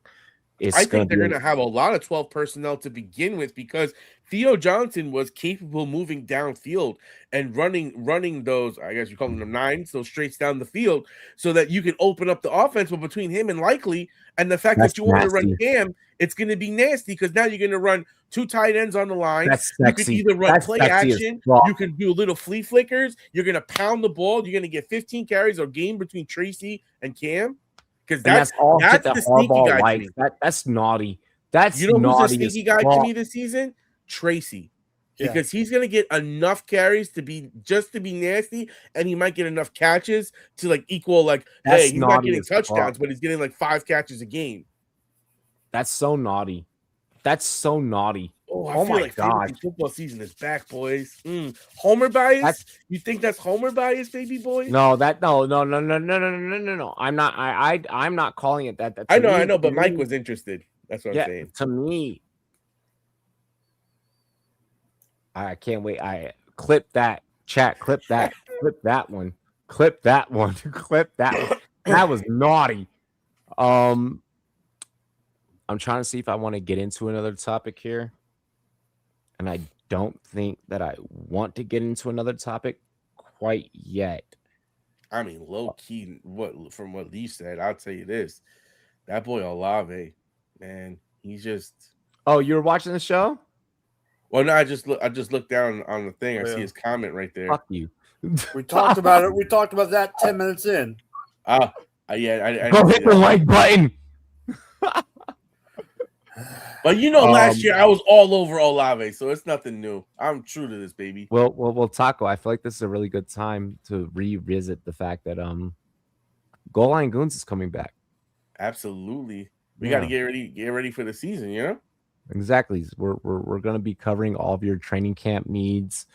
I think they're going to have a lot of 12 personnel to begin with because Theo Johnson was capable of moving downfield and running those, I guess you call them nines, those straights down the field so that you can open up the offense. But between him and Likely and the fact that you want to run Cam, it's going to be nasty because now you're going to run 2 tight ends on the line. You can either run play action, you can do little flea flickers, you're going to pound the ball, you're going to get 15 carries a game between Tracy and Cam. Because that's the sneaky guy to me. That's naughty. That's you know who's the sneaky guy to me this season? Tracy. Because he's gonna get enough carries to be nasty, and he might get enough catches to like equal he's not getting touchdowns, but he's getting like 5 catches a game. That's so naughty. That's so naughty. Oh, I feel like God, football season is back, boys. Homer bias? You think that's Homer bias, baby boy? No. I'm not. I'm not calling it that. I know, but Mike was interested. That's what I'm saying. To me, I can't wait. I clip that chat. Clip that. Clip that one. Clip that one. Clip that one. That was naughty. I'm trying to see if I want to get into another topic here. And I don't think that I want to get into another topic quite yet. I mean, low key, from what Lee said, I'll tell you this. That boy Olave, man, he's just. Oh, you were watching the show? Well, no, I just looked down on the thing. I see his comment right there. Fuck you. We talked about it. We talked about that 10 minutes in. Yeah. I go hit the like button. But last year I was all over Olave, so it's nothing new. I'm true to this, baby. Well, Taco, I feel like this is a really good time to revisit the fact that Goal Line Goons is coming back. Absolutely, we got to get ready for the season. Exactly. We're going to be covering all of your training camp needs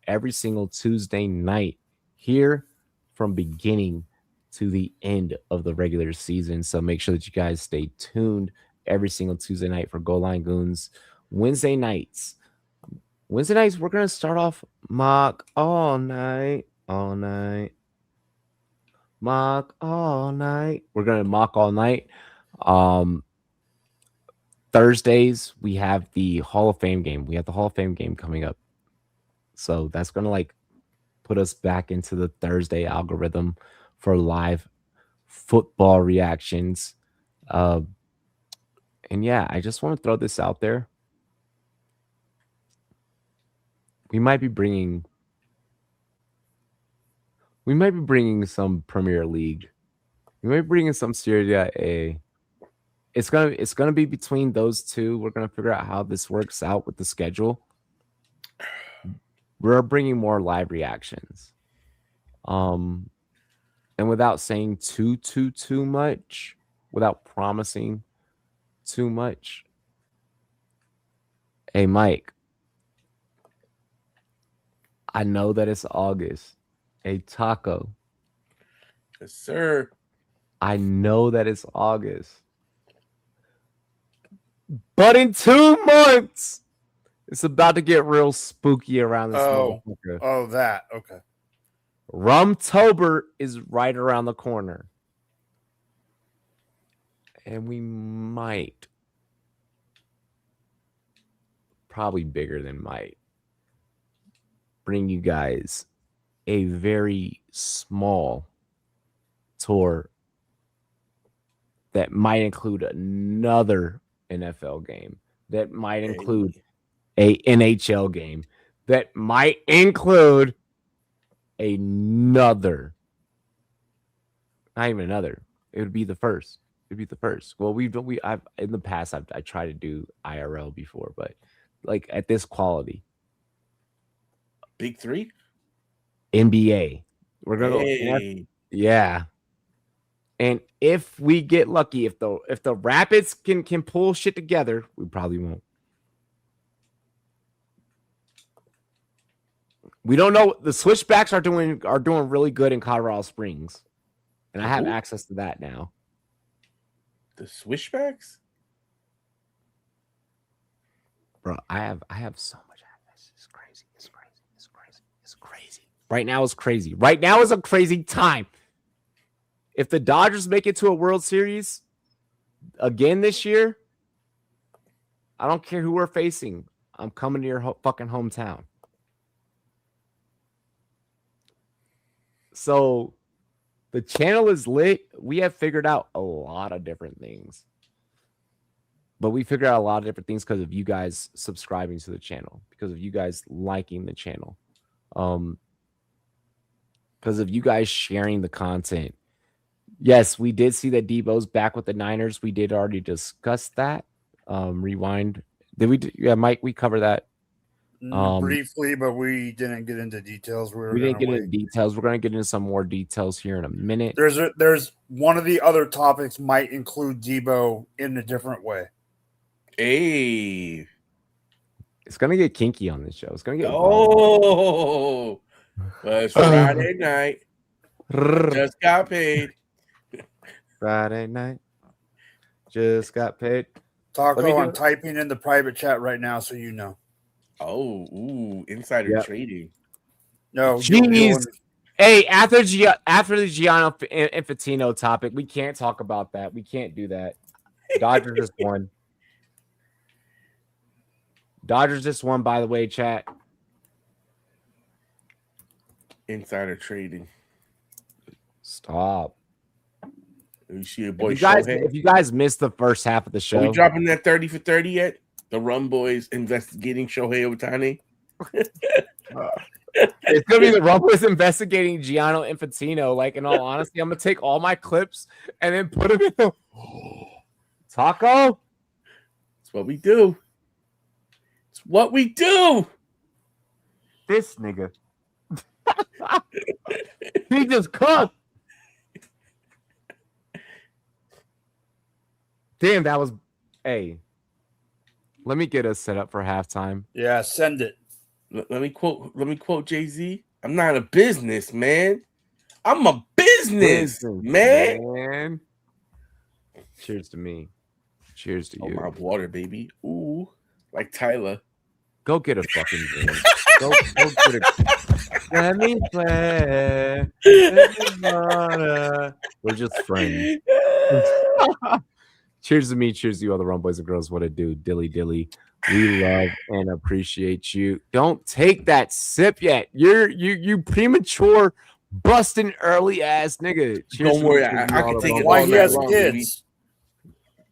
every single Tuesday night here from beginning to the end of the regular season. So make sure that you guys stay tuned every single Tuesday night for Goal Line Goons. Wednesday nights, we're going to start off mock all night. Mock all night. We're going to mock all night. Thursdays, we have the Hall of Fame game. We have the Hall of Fame game coming up. So that's going to put us back into the Thursday algorithm for live football reactions. And yeah, I just want to throw this out there. We might be bringing some Premier League. We might be bringing some Serie A. It's gonna be between those two. We're gonna figure out how this works out with the schedule. We're bringing more live reactions. And without saying too much, without promising too much. Hey, Mike. I know that it's August. Hey, Taco. Yes, sir. I know that it's August. But in 2 months, it's about to get real spooky around this motherfucker. Oh, that. Okay. Rumtober is right around the corner. And we might, probably bigger than might, bring you guys a very small tour that might include another NFL game, that might include a NHL game, that might include another, not even another. It would be the first. It'd be the first. Well, I've in the past I tried to do IRL before, but like at this quality, Big three, NBA. We're gonna yeah. And if we get lucky, if the Rapids can pull shit together, we probably won't. We don't know. The Switchbacks are doing really good in Colorado Springs, and I have access to that now. The Switchbacks, bro. I have so much access. It's crazy. It's crazy. It's crazy. It's crazy. Right now is crazy. Right now is a crazy time. If the Dodgers make it to a World Series again this year, I don't care who we're facing. I'm coming to your fucking hometown. So the channel is lit. We have figured out a lot of different things. But we figured out a lot of different things because of you guys subscribing to the channel, because of you guys liking the channel, because of you guys sharing the content. Yes, we did see that Debo's back with the Niners. We did already discuss that. Rewind. Did we? Yeah, Mike, we covered that. Briefly, but we didn't get into details. We didn't get into details. We're going to get into some more details here in a minute. There's one of the other topics might include Debo in a different way. Hey, it's going to get kinky on this show. It's going to get well, it's Friday night. Just got paid. Friday night. Just got paid. Taco, I'm typing in the private chat right now, so you know. Oh, insider trading. No, jeez. Hey, after the Gianni Infantino topic, we can't talk about that. We can't do that. Dodgers just won. Dodgers just won, by the way, chat. Insider trading. Stop. You see a boy. If you guys missed the first half of the show, are we dropping that 30 for 30 yet? The Rumboyz investigating Shohei Ohtani. It's gonna be the Rumboyz investigating Gianni Infantino. Like, in all honesty, I'm gonna take all my clips and then put them in the Taco. It's what we do. It's what we do. This nigga. He just cooked. Damn, that was. Hey, let me get us set up for halftime. Yeah, send it. Let me quote Jay-Z. I'm not a business man. I'm a business man. Cheers to me. Cheers to you. My water, baby. Ooh, like Tyler. Go get a fucking drink. Go get a. Let me play. We're just friends. Cheers to me. Cheers to you, all the Rumboyz and girls. What it do, dilly dilly. We love and appreciate you. Don't take that sip yet. You premature, busting early ass nigga. Cheers. Don't worry, I can take it. Why he has kids?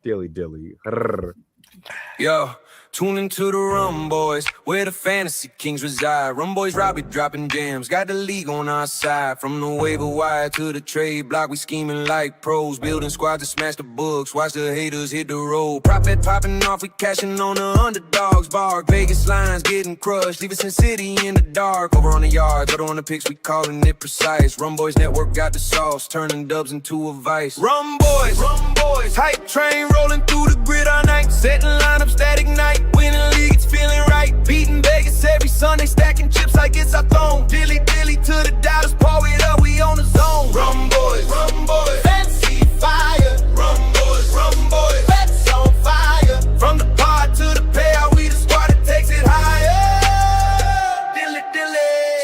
Dilly dilly. Yo, Tune into the Rumboyz, where the fantasy kings reside. Rumboyz Robbie dropping jams, got the league on our side. From the waiver wire to the trade block, we scheming like pros. Building squads to smash the books, watch the haters hit the road. Profit popping off, we cashing on the underdogs. Bark, Vegas lines getting crushed, leave us in city in the dark. Over on the yards, other on the picks, we calling it precise. Rumboyz Network got the sauce, turning dubs into a vice. Rumboyz, hype train rolling through the grid all night. Setting lineups that ignite, winning league, it's feeling right. Beating Vegas every Sunday, stacking chips like it's our throne. Dilly to the dollars, pour it up, we on the zone. Rumboyz, fancy fire. Rumboyz, bets on fire. From the pod to the payout, we the squad that takes it higher.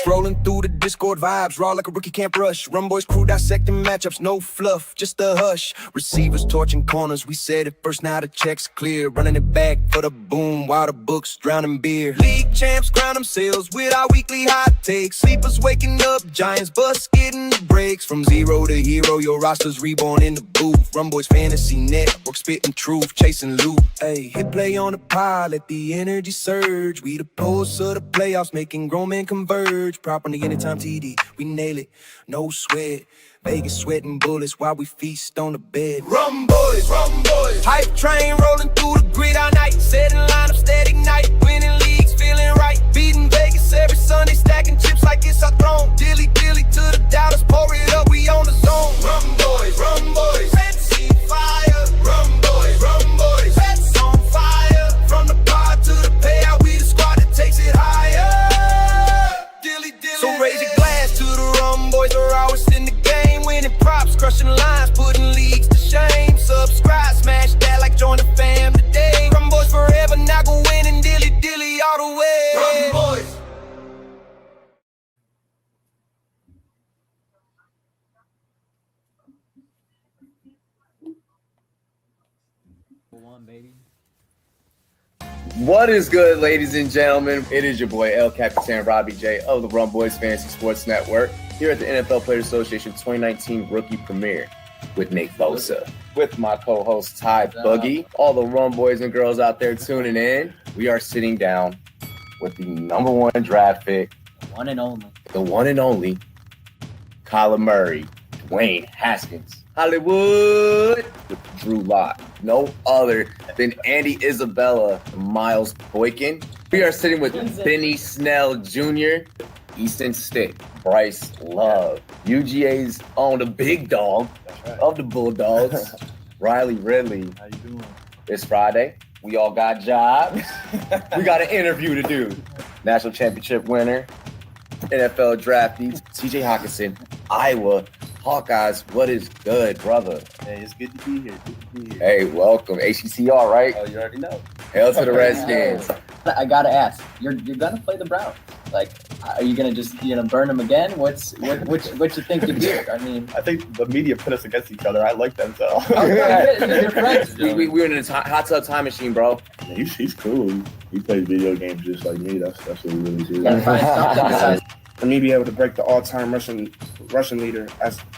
Scrolling through the Discord vibes, raw like a rookie can't rush. Rumboyz crew dissecting matchups, no fluff, just a hush. Receivers torching corners, we said it first, now the check's clear. Running it back for the boom, while the books drowning beer. League champs crown themselves with our weekly hot takes. Sleepers waking up, Giants bust getting the breaks. From zero to hero, your roster's reborn in the booth. Rumboyz Fantasy Network, spitting truth, chasing loot. Hey, hit play on the pod, let the energy surge. We the pulse of the playoffs, making grown men converge. Prop on the anytime TD, we nail it, no sweat. Vegas sweating bullets while we feast on the bed. Rumboyz, hype train rolling through the grid all night. Setting lineups that ignite, winning leagues, feeling right. Beating Vegas every Sunday, stacking chips like it's our throne. Dilly to the dollars, pour it up, we on the zone. Rumboyz, fancy fire. Rumboyz, bets on fire. From the pod to the payout, we the squad that takes it higher. So raise your glass to the Rumboyz, they're always in the game. Winning props, crushing lines, putting leagues to shame. Subscribe, smash that like join the fam today. Rumboyz forever, now go winning dilly all the way. Rumboyz. What is good, ladies and gentlemen? It is your boy El Capitan Robbie J of the Rumboyz Fantasy Sports Network here at the NFL Players Association 2019 Rookie Premiere with Nate Bosa, with my co-host Ty Boogie, all the Rumboyz and girls out there tuning in. We are sitting down with the number one draft pick, the one and only Kyler Murray, Dwayne Haskins, Hollywood, with Drew Lock. No other than Andy Isabella, Miles Boykin. We are sitting with Benny Snell Jr., Easton Stick, Bryce Love, UGA's own the big dog of the Bulldogs, Riley Ridley. How you doing? It's Friday. We all got jobs. We got an interview to do. National championship winner, NFL draftee, TJ Hawkinson, Iowa Hawkeyes. What is good, brother? Hey, it's good to be here. Hey, welcome. ACCR, right? Oh, you already know. Hail to the Redskins. I gotta ask, you're gonna play the Browns? Like, are you gonna just burn them again? What you think you do? I mean, I think the media put us against each other. I like them so. You're friends. we were in a hot tub time machine, bro. He's cool. He plays video games just like me. That's what we really do. Gotta find something besides- For me to be able to break the all-time rushing leader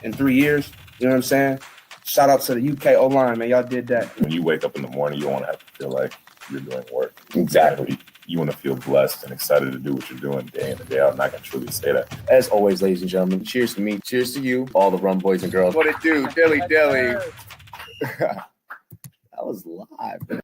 in 3 years, you know what I'm saying? Shout out to the UK O-line, man. Y'all did that. When you wake up in the morning, you don't want to have to feel like you're doing work. Exactly. You want to feel blessed and excited to do what you're doing day in and day out, and I can truly say that. As always, ladies and gentlemen, cheers to me, cheers to you, all the Rumboyz and girls. What it do? Dilly. That was live, man.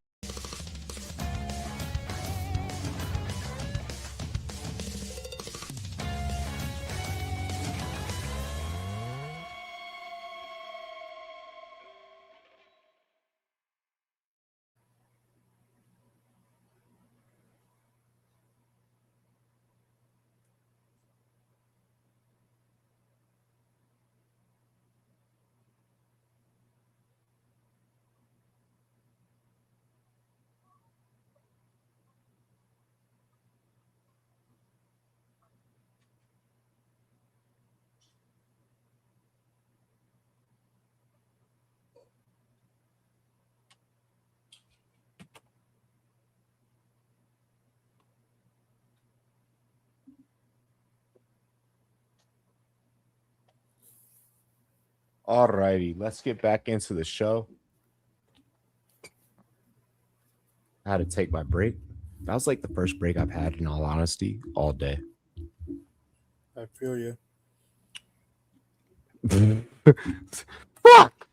All righty, let's get back into the show. I had to take my break. That was like the first break I've had, in all honesty, all day. I feel you. Fuck!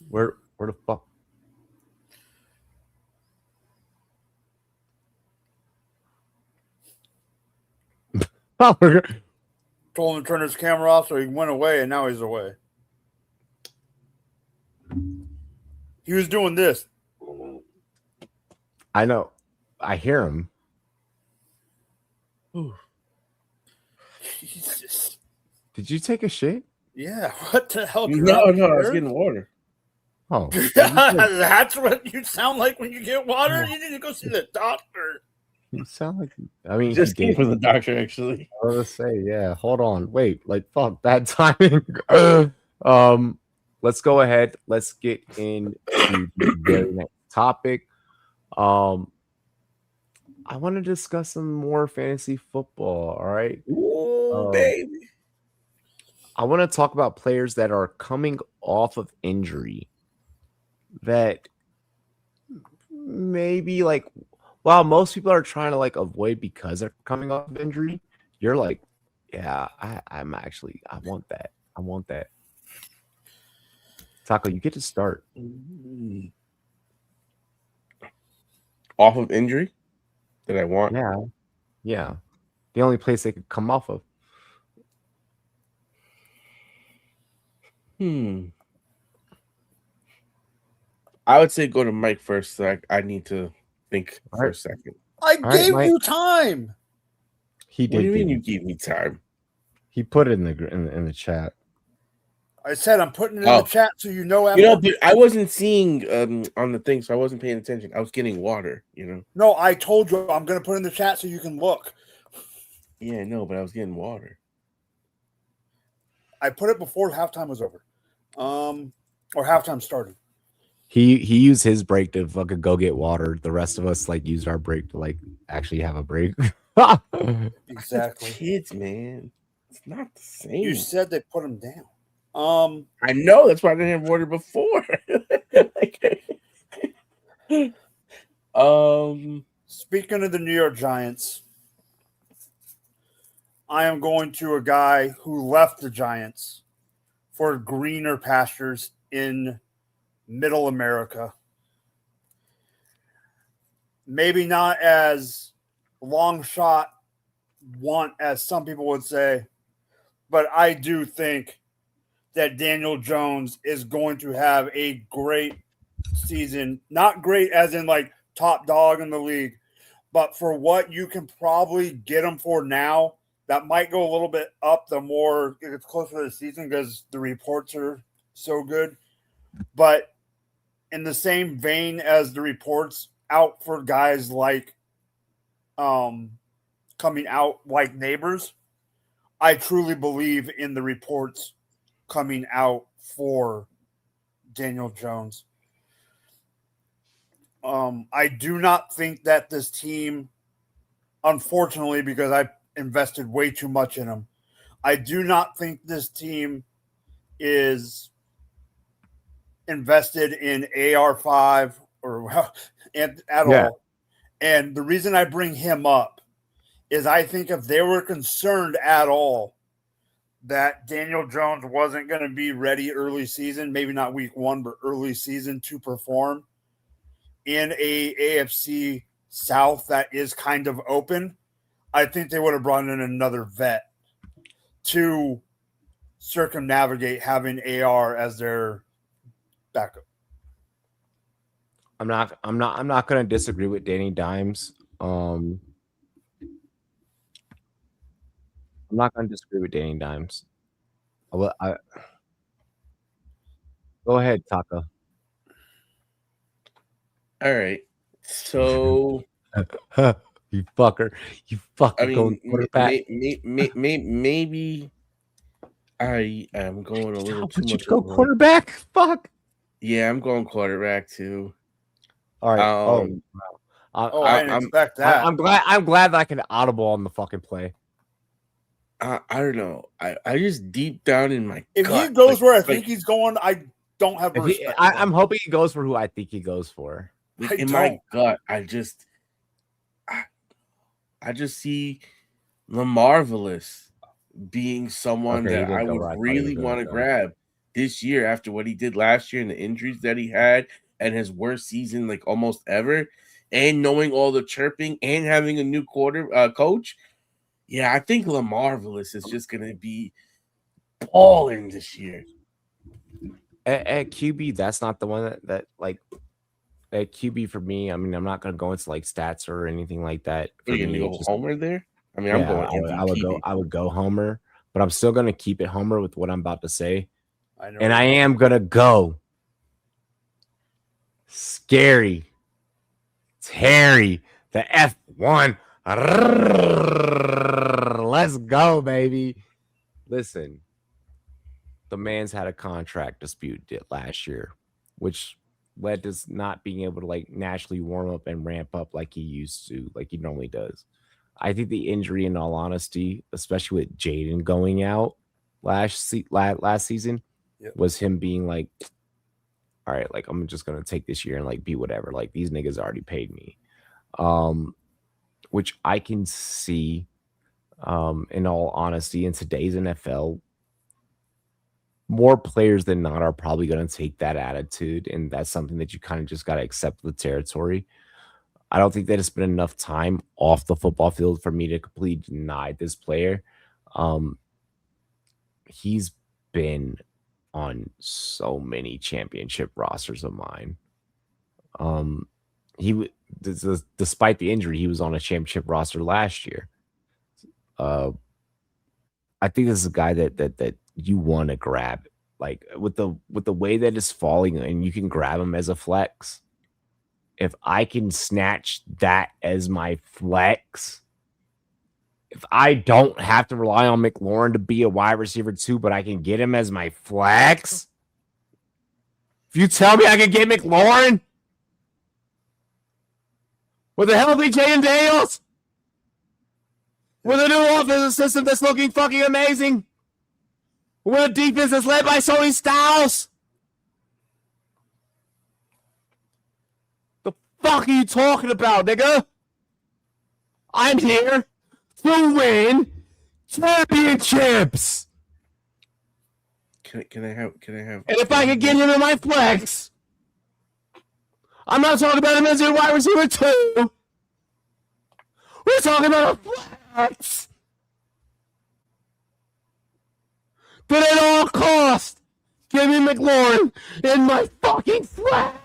Where the fuck? Told him to turn his camera off, so he went away, and now he's away. He was doing this. I know. I hear him. Jesus. Did you take a shit? Yeah, what the hell? No, I was getting water. Oh, that's what you sound like when you get water. You need to go see the doctor. you sound like. I mean, Just came from the doctor, actually. I was gonna say, yeah. Hold on, wait. Like, fuck, bad timing. Let's go ahead. Let's get into the very next topic. I want to discuss some more fantasy football. All right. Ooh, baby. I want to talk about players that are coming off of injury that maybe like, while most people are trying to like avoid because they're coming off of injury, you're like, yeah, I want that. I want that. Taco, you get to start. Off of injury that I want? Yeah. The only place they could come off of. I would say go to Mike first. So I need to think for a second. I gave you time. He did. What do you mean you gave me time? He put it in the chat. I said I'm putting it in the chat so you know. But I wasn't seeing on the thing, so I wasn't paying attention. I was getting water, No, I told you I'm going to put it in the chat so you can look. Yeah, no, but I was getting water. I put it before halftime was over, or halftime started. He used his break to fucking go get water. The rest of us like used our break to like actually have a break. Exactly. Kids, man, it's not the same. You said they put them down. I know, that's why I didn't have water before. Speaking of the New York Giants, I am going to a guy who left the Giants for greener pastures in Middle America. Maybe not as long shot want as some people would say, but I do think that Daniel Jones is going to have a great season. Not great as in like top dog in the league, but for what you can probably get him for now, that might go a little bit up the more it gets closer to the season because the reports are so good. But in the same vein as the reports out for guys like coming out like Neighbors, I truly believe in the reports coming out for Daniel Jones. I do not think that this team, unfortunately, because I invested way too much in them, I do not think this team is invested in AR5 or at all. And the reason I bring him up is I think if they were concerned at all that Daniel Jones wasn't going to be ready early season, maybe not week 1, but early season to perform in a AFC South that is kind of open, I think they would have brought in another vet to circumnavigate having AR as their backup. I'm not going to disagree with Danny Dimes. I'm not going to disagree with Danny Dimes. Go ahead, Taka. All right. So you fucker. You fucking going quarterback. Maybe I am going a little too much. You go quarterback? Fuck. Yeah, I'm going quarterback too. All right. I didn't expect that. I'm glad that I can audible on the fucking play. I don't know. I just deep down in my if gut, he goes where I think he's going, I don't have respect. I'm hoping he goes for who I think he goes for. In my gut, I just I just see LaMarvelous being someone Okay, he that I didn't go would where I thought he was really gonna want to go. grab this year after what he did last year and the injuries that he had and his worst season like almost ever, and knowing all the chirping and having a new coach. Yeah, I think LaMarvelous is just gonna be balling this year. At QB, that's not the one that like at QB for me. I mean, I'm not gonna go into like stats or anything like that. Are For you gonna me, go it's just Homer there? I mean, I'm yeah, going I would MVP. go Homer, but I'm still gonna keep it Homer with what I'm about to say, I know. and I am gonna go Scary Terry, the F1. Let's go, baby. Listen, the man's had a contract dispute last year, which led to not being able to like naturally warm up and ramp up like he used to, like he normally does. I think the injury, in all honesty, especially with Jaden going out last season, was him being like, all right, like I'm just gonna take this year and like be whatever. Like these niggas already paid me. Which I can see, in all honesty, in today's NFL, more players than not are probably going to take that attitude, and that's something that you kind of just got to accept the territory. I don't think that it's been enough time off the football field for me to completely deny this player. He's been on so many championship rosters of mine. Despite the injury, he was on a championship roster last year. I think this is a guy that you want to grab, like with the way that it's falling, and you can grab him as a flex. If I can snatch that as my flex, if I don't have to rely on McLaurin to be a wide receiver too, but I can get him as my flex. If you tell me I can get McLaurin with a healthy Jaden Daniels, with a new offensive system that's looking fucking amazing, with a defense that's led by Sony Styles, the fuck are you talking about, nigga? I'm here to win championships. Can I have? And if I can get him in my flex, I'm not talking about him as a wide receiver too. We're talking about a flex. But at all costs, give me McLaurin in my fucking flex.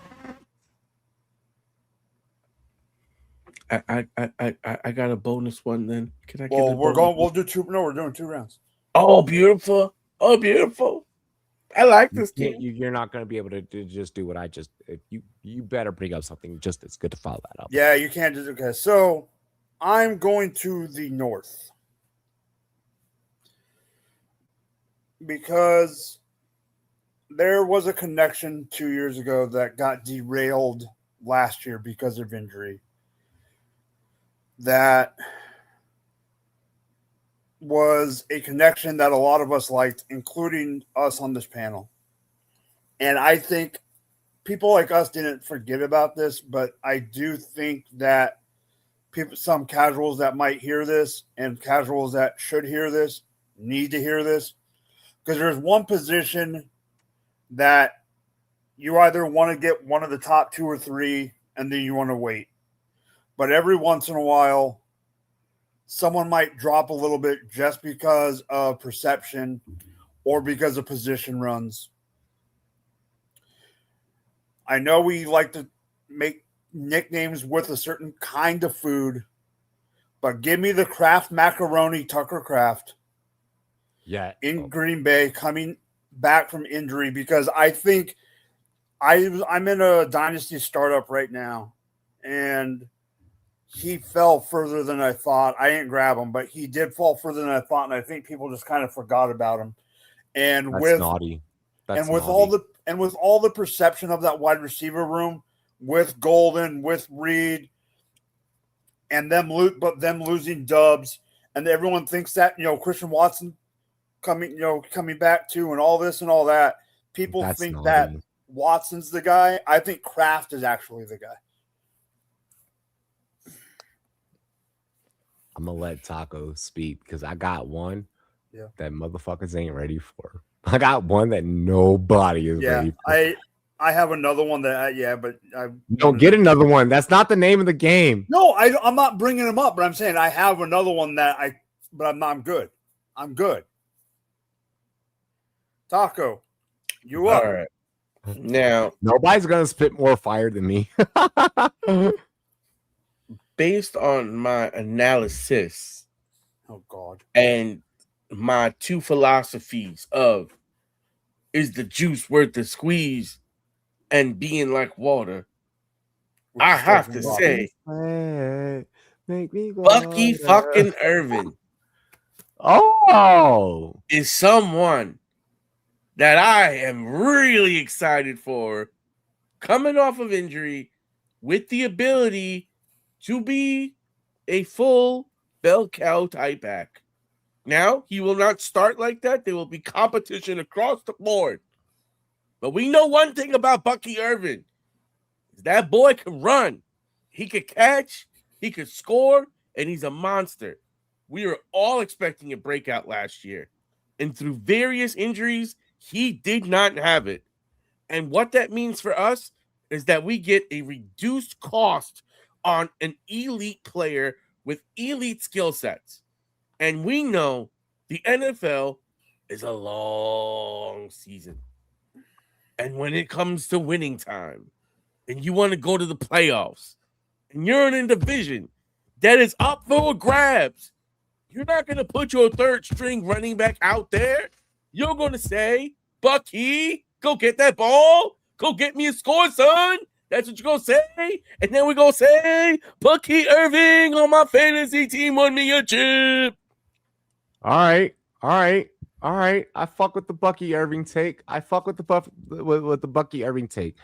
I got a bonus one then. Can I? Well, we'll do two. No, we're doing 2 rounds. Oh, beautiful! Oh, beautiful! I like this game. You're not going to be able to just do what I just. You better bring up something just as good to follow that up. Yeah, you can't just. Okay, so I'm going to the north because there was a connection 2 years ago that got derailed last year because of injury. That was a connection that a lot of us liked, including us on this panel. And I think people like us didn't forget about this, but I do think that some casuals that might hear this and casuals that should hear this need to hear this, because there's one position that you either want to get one of the top 2 or 3 and then you want to wait. But every once in a while, someone might drop a little bit just because of perception or because of position runs. I know we like to make nicknames with a certain kind of food, but give me the Kraft macaroni Tucker Kraft. Yeah. In Green Bay, coming back from injury, because I think I'm in a dynasty startup right now, and he fell further than I thought. I didn't grab him, but he did fall further than I thought, and I think people just kind of forgot about him. And That's naughty. With all the perception of that wide receiver room, with Golden, with Reed, and them losing Dubs, and everyone thinks that Christian Watson coming back too, and all this and all that. People think naughty. That Watson's the guy. I think Kraft is actually the guy. I'm gonna let Taco speak because I got one that motherfuckers ain't ready for. I got one that nobody is ready for. I have another one that but you don't get another one. That's not the name of the game. No, I'm not bringing them up, but I'm saying I have another one I'm good. I'm good. Taco, you up? All right. Now, nobody's gonna spit more fire than me. Based on my analysis, oh God, and my two philosophies of is the juice worth the squeeze and being like water, I have to say Bucky fucking Irvin is someone that I am really excited for, coming off of injury with the ability to be a full bell cow type back. Now, he will not start like that. There will be competition across the board. But we know one thing about Bucky Irvin. That boy can run. He could catch. He could score. And he's a monster. We were all expecting a breakout last year. And through various injuries, he did not have it. And what that means for us is that we get a reduced cost on an elite player with elite skill sets. And we know the NFL is a long season. And when it comes to winning time, and you want to go to the playoffs, and you're in a division that is up for grabs, you're not going to put your third string running back out there. You're going to say, Bucky, go get that ball. Go get me a score, son. That's what you're going to say. And then we're going to say, Bucky Irving on my fantasy team won me a chip. All right. I fuck with the Bucky Irving take. I fuck with the Bucky Irving take.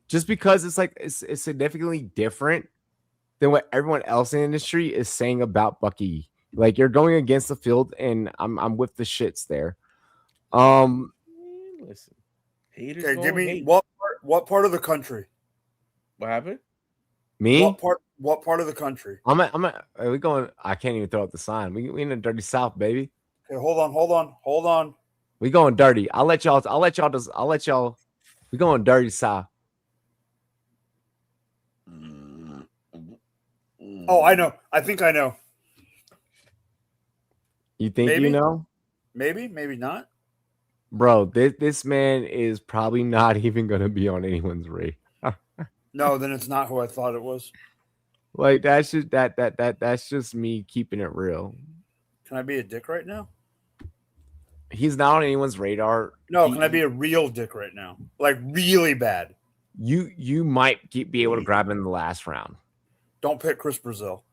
Just because it's significantly different than what everyone else in the industry is saying about Bucky. Like, you're going against the field, and I'm with the shits there. Listen, haters. Okay, give me what part of the country? What happened? Me? What part of the country? We going? I can't even throw up the sign. We in the dirty South, baby. Okay, hold on. We going dirty. I'll let y'all. We going dirty South. Oh, I know. I think I know. You think you know? Maybe not. Bro, this man is probably not even going to be on anyone's radar. No, then it's not who I thought it was. Like, that's just that's just me keeping it real. Can I be a dick right now? He's not on anyone's radar. No, can I be a real dick right now? Like, really bad. You might be able to grab him in the last round. Don't pick Chris Brazil.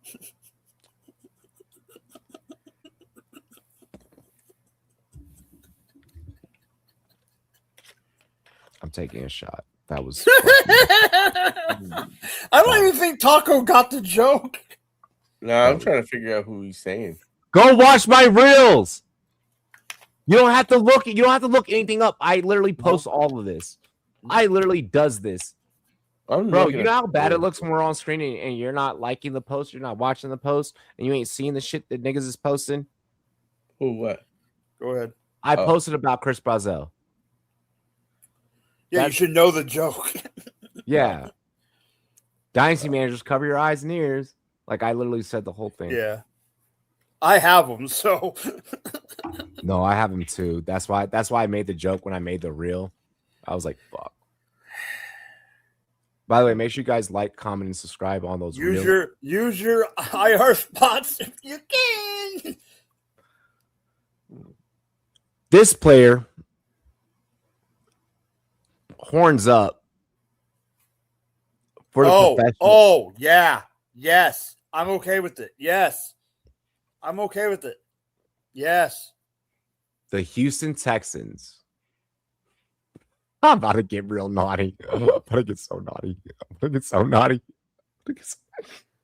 I'm taking a shot. That was I don't even think Taco got the joke. No, I'm trying to figure out who he's saying. Go watch my reels. You don't have to look. You don't have to look anything up. I literally post all of this. I literally does this. Bro, you know how bad it looks when we're on screen and you're not liking the post, you're not watching the post, and you ain't seeing the shit that niggas is posting? Who, what? Go ahead. I posted about Chris Brazil. Yeah, you should know the joke. Yeah. Dynasty managers, cover your eyes and ears. Like, I literally said the whole thing. Yeah. I have them, so. No, I have them too. That's why I made the joke when I made the reel. I was like, fuck. By the way, make sure you guys like, comment, and subscribe on those reels. Use your IR spots if you can. This player horns up for the professional. Oh, yeah. Yes. I'm okay with it. Yes. I'm okay with it. Yes. The Houston Texans. I'm about to get real naughty. I'm about to get so naughty.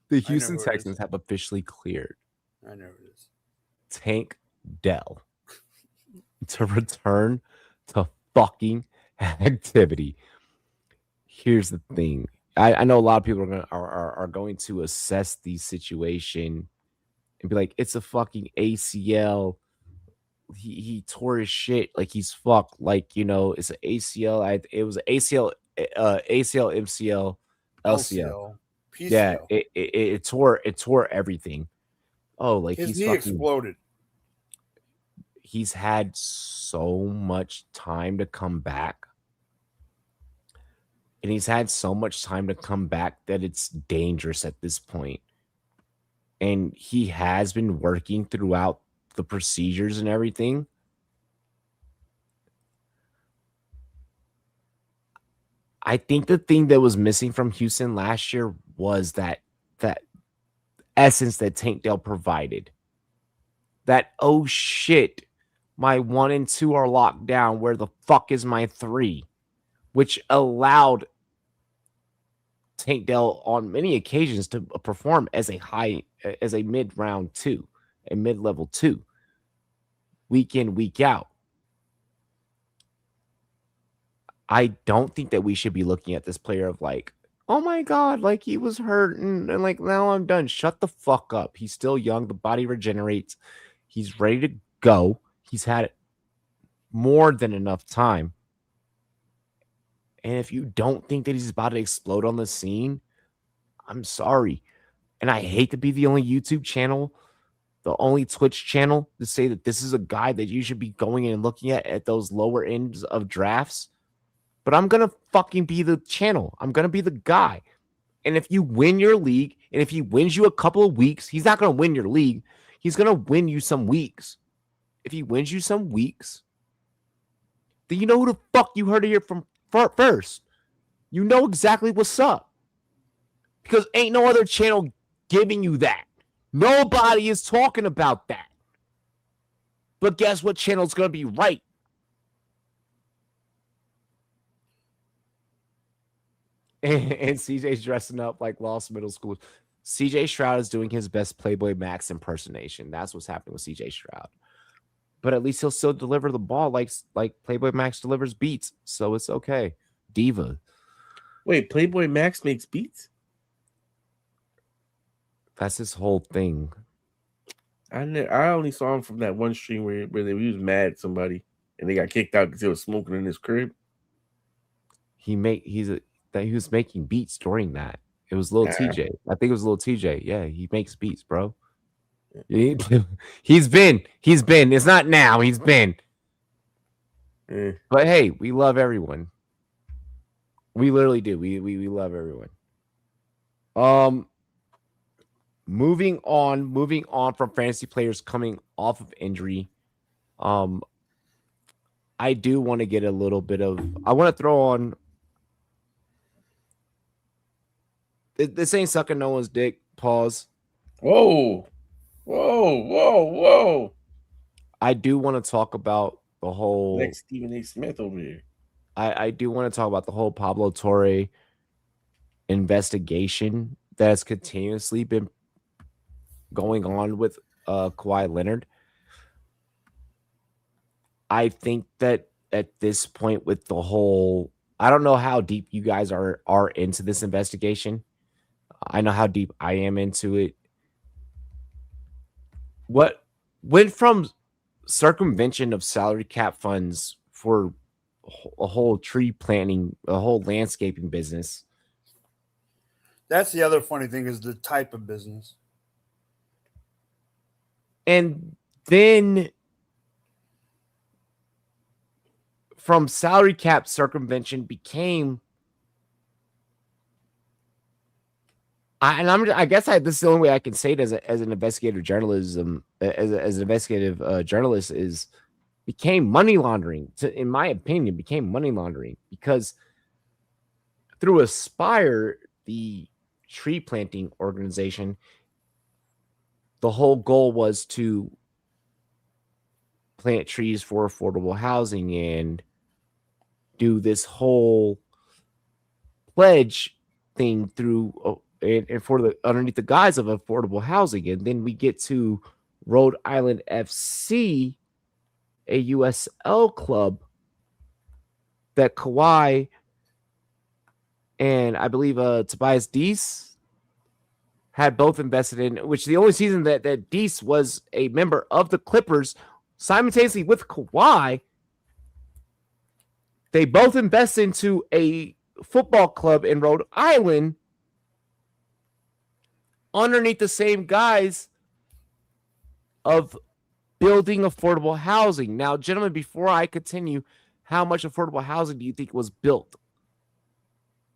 The Houston Texans have officially cleared. I know it is. Tank Dell to return to fucking activity. Here's the thing. I know a lot of people are going to assess the situation and be like, it's a fucking ACL. He tore his shit, like he's fucked. Like, you know, it's an ACL. It was an ACL, ACL, MCL, LCL. Yeah, PCL. it tore everything. Oh, like His he's knee fucking exploded. He's had so much time to come back. And he's had so much time to come back that it's dangerous at this point. And he has been working throughout the procedures and everything. I think the thing that was missing from Houston last year was that essence that Tank Dell provided. That, oh shit, my 1 and 2 are locked down. Where the fuck is my 3? Which allowed Tank Dell on many occasions to perform as a mid-round 2, a mid-level 2, week in, week out. I don't think that we should be looking at this player of like, oh my God, like he was hurt and like now I'm done. Shut the fuck up. He's still young. The body regenerates. He's ready to go. He's had more than enough time. And if you don't think that he's about to explode on the scene, I'm sorry. And I hate to be the only YouTube channel, the only Twitch channel to say that this is a guy that you should be going in and looking at those lower ends of drafts. But I'm going to fucking be the channel. I'm going to be the guy. And if you win your league, and if he wins you a couple of weeks, he's not going to win your league. He's going to win you some weeks. If he wins you some weeks, then you know who the fuck you heard it here from first. You know exactly what's up. Because ain't no other channel giving you that. Nobody is talking about that. But guess what channel's going to be right? And CJ's dressing up like lost middle school. CJ Stroud is doing his best Playboy Max impersonation. That's what's happening with CJ Stroud. But at least he'll still deliver the ball like Playboy Max delivers beats. So it's okay. Diva. Wait, Playboy Max makes beats? That's his whole thing. I only saw him from that one stream where he was mad at somebody and they got kicked out because they was smoking in his crib. He was making beats during that. It was Lil TJ. I think it was Lil TJ. Yeah, he makes beats, bro. He's been. It's not now. He's been. But hey, we love everyone. We literally do. We love everyone. Moving on from fantasy players coming off of injury. I do want to get a little bit of. I want to throw on. This ain't sucking no one's dick. Pause. Whoa. I do want to talk about the whole. Like Stephen A. Smith over here. I do want to talk about the whole Pablo Torre investigation that has continuously been going on with Kawhi Leonard. I think that at this point with the whole, I don't know how deep you guys are into this investigation. I know how deep I am into it. What went from circumvention of salary cap funds for a whole tree planting, a whole landscaping business. That's the other funny thing is the type of business. And then from salary cap circumvention became I guess this is the only way I can say it as an investigative journalism, as an investigative journalist is became money laundering. In my opinion, became money laundering because through Aspire, the tree planting organization, the whole goal was to plant trees for affordable housing and do this whole pledge thing through and for the underneath the guise of affordable housing. And then we get to Rhode Island FC, a USL club that Kawhi and I believe Tobias Dees had both invested in, which the only season that Deese was a member of the Clippers simultaneously with Kawhi, they both invest into a football club in Rhode Island underneath the same guise of building affordable housing. Now, gentlemen, before I continue, how much affordable housing do you think was built?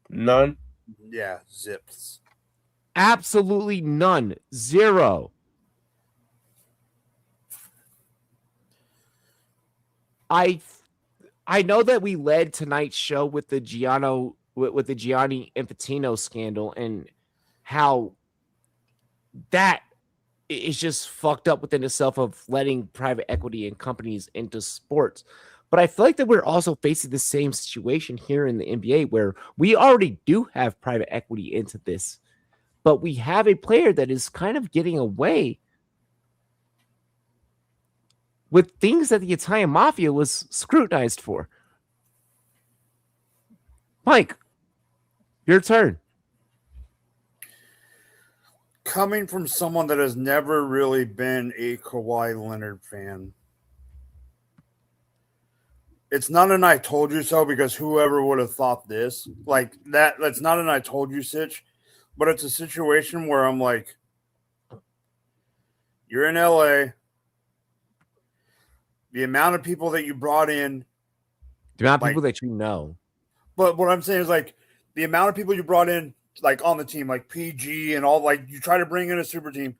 None. Yeah, zips. Absolutely none. Zero. I know that we led tonight's show with the Gianni Infantino scandal and how that is just fucked up within itself of letting private equity and companies into sports. But I feel like that we're also facing the same situation here in the NBA where we already do have private equity into this, but we have a player that is kind of getting away with things that the Italian mafia was scrutinized for. Mike, your turn. Coming from someone that has never really been a Kawhi Leonard fan, it's not an I told you so, because whoever would have thought this, like that's not an I told you sitch, but it's a situation where I'm like, you're in LA, the amount of people that you brought in, the amount of people that you know. But what I'm saying is, like, the amount of people you brought in, like, on the team, like PG and all, like, you try to bring in a super team.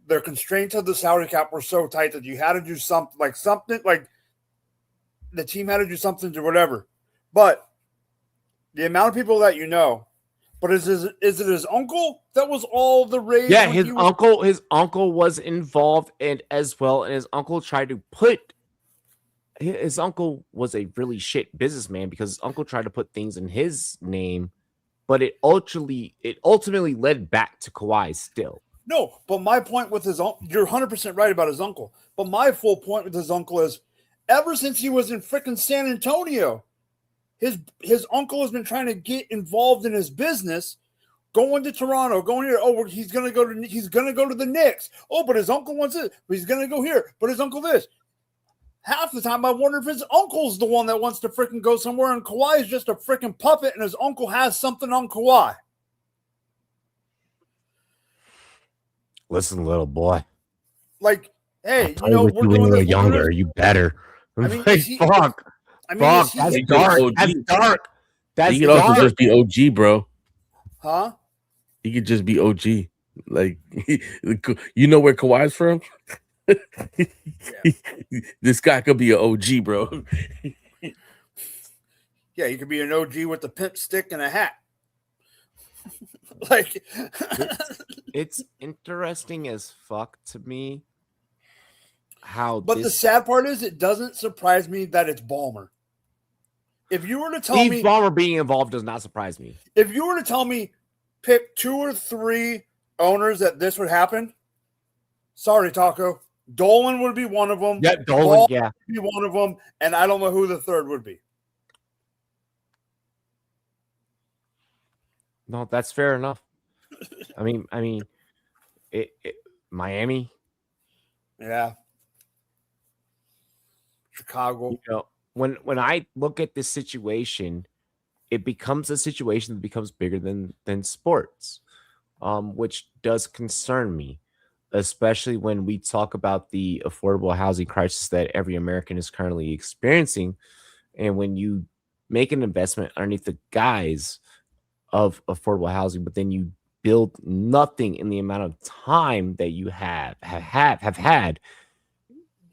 The constraints of the salary cap were so tight that you had to do something, like the team had to do something to whatever. But the amount of people that you know, but is it his uncle that was all the rage? Yeah, his uncle was involved and as well, and his uncle tried to put. His uncle was a really shit businessman because his uncle tried to put things in his name, but it ultimately led back to Kawhi still. No, but my point with his uncle, you're 100% right about his uncle. But my full point with his uncle is, ever since he was in freaking San Antonio, his uncle has been trying to get involved in his business, going to Toronto, going here. Oh, he's gonna go to the Knicks. Oh, but his uncle wants it. But he's gonna go here. But his uncle this. Half the time, I wonder if his uncle's the one that wants to freaking go somewhere, and Kawhi is just a freaking puppet, and his uncle has something on Kawhi. Listen, little boy. Like, hey, we're doing when you were younger. You better. I mean, fuck. That's dark. That's dark. He could also just be OG, bro. Huh? He could just be OG. Like, you know where Kawhi's from? This guy could be an OG, bro. Yeah, you could be an OG with a pimp stick and a hat. Like, it's interesting as fuck to me how. But the sad part is, it doesn't surprise me that it's Ballmer. If you were to tell me Ballmer being involved does not surprise me. If you were to tell me pick 2 or 3 owners that this would happen, sorry, Taco. Dolan would be one of them. Yeah, Dolan, would be one of them, and I don't know who the third would be. No, that's fair enough. I mean, Miami. Yeah. Chicago. You know, when I look at this situation, it becomes a situation that becomes bigger than sports, which does concern me, especially when we talk about the affordable housing crisis that every American is currently experiencing. And when you make an investment underneath the guise of affordable housing, but then you build nothing in the amount of time that you have had.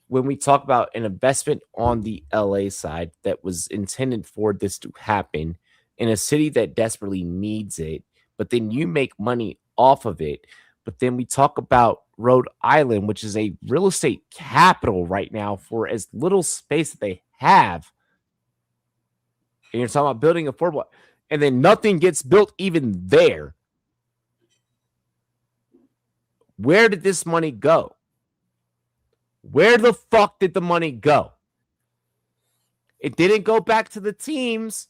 When we talk about an investment on the LA side that was intended for this to happen in a city that desperately needs it, but then you make money off of it. But then we talk about Rhode Island, which is a real estate capital right now for as little space that they have. And you're talking about building affordable, and then nothing gets built even there. Where did this money go? Where the fuck did the money go? It didn't go back to the teams.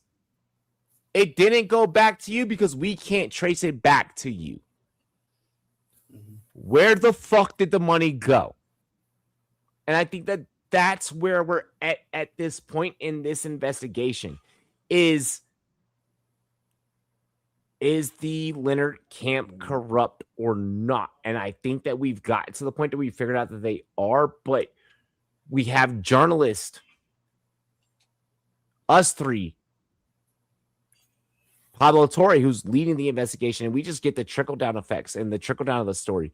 It didn't go back to you because we can't trace it back to you. Where the fuck did the money go? And I think that that's where we're at this point in this investigation. Is the Leonard camp corrupt or not? And I think that we've gotten to the point that we figured out that they are, but we have journalists, us three, Pablo Torre, who's leading the investigation, and we just get the trickle-down effects and the trickle-down of the story,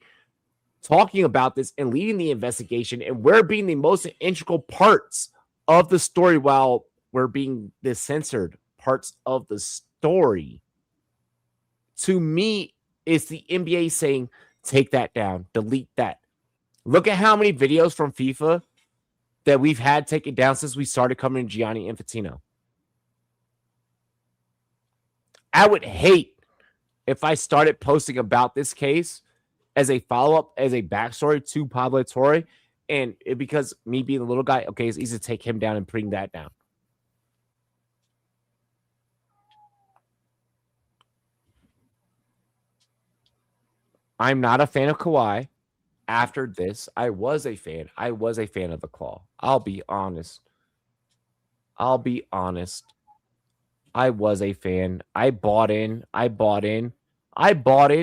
talking about this and leading the investigation, and we're being the most integral parts of the story while we're being the censored parts of the story. To me, it's the NBA saying, take that down, delete that. Look at how many videos from FIFA that we've had taken down since we started covering Gianni Infantino. I would hate if I started posting about this case as a follow-up, as a backstory to Pablo Torre, and because me being the little guy, okay, it's easy to take him down and bring that down. I'm not a fan of Kawhi. After this, I was a fan. I was a fan of the Claw. I'll be honest. I was a fan. I bought in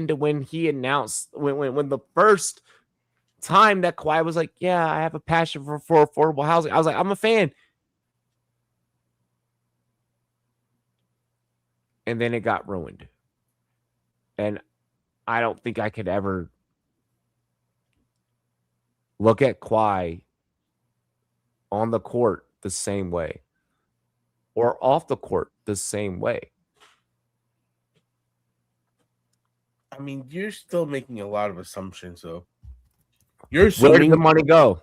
to when he announced when the first time that Kawhi was like, yeah, I have a passion for affordable housing. I was like, I'm a fan. And then it got ruined. And I don't think I could ever look at Kawhi on the court the same way or off the court the same way. I mean, you're still making a lot of assumptions, though. You're assuming, where did the money go?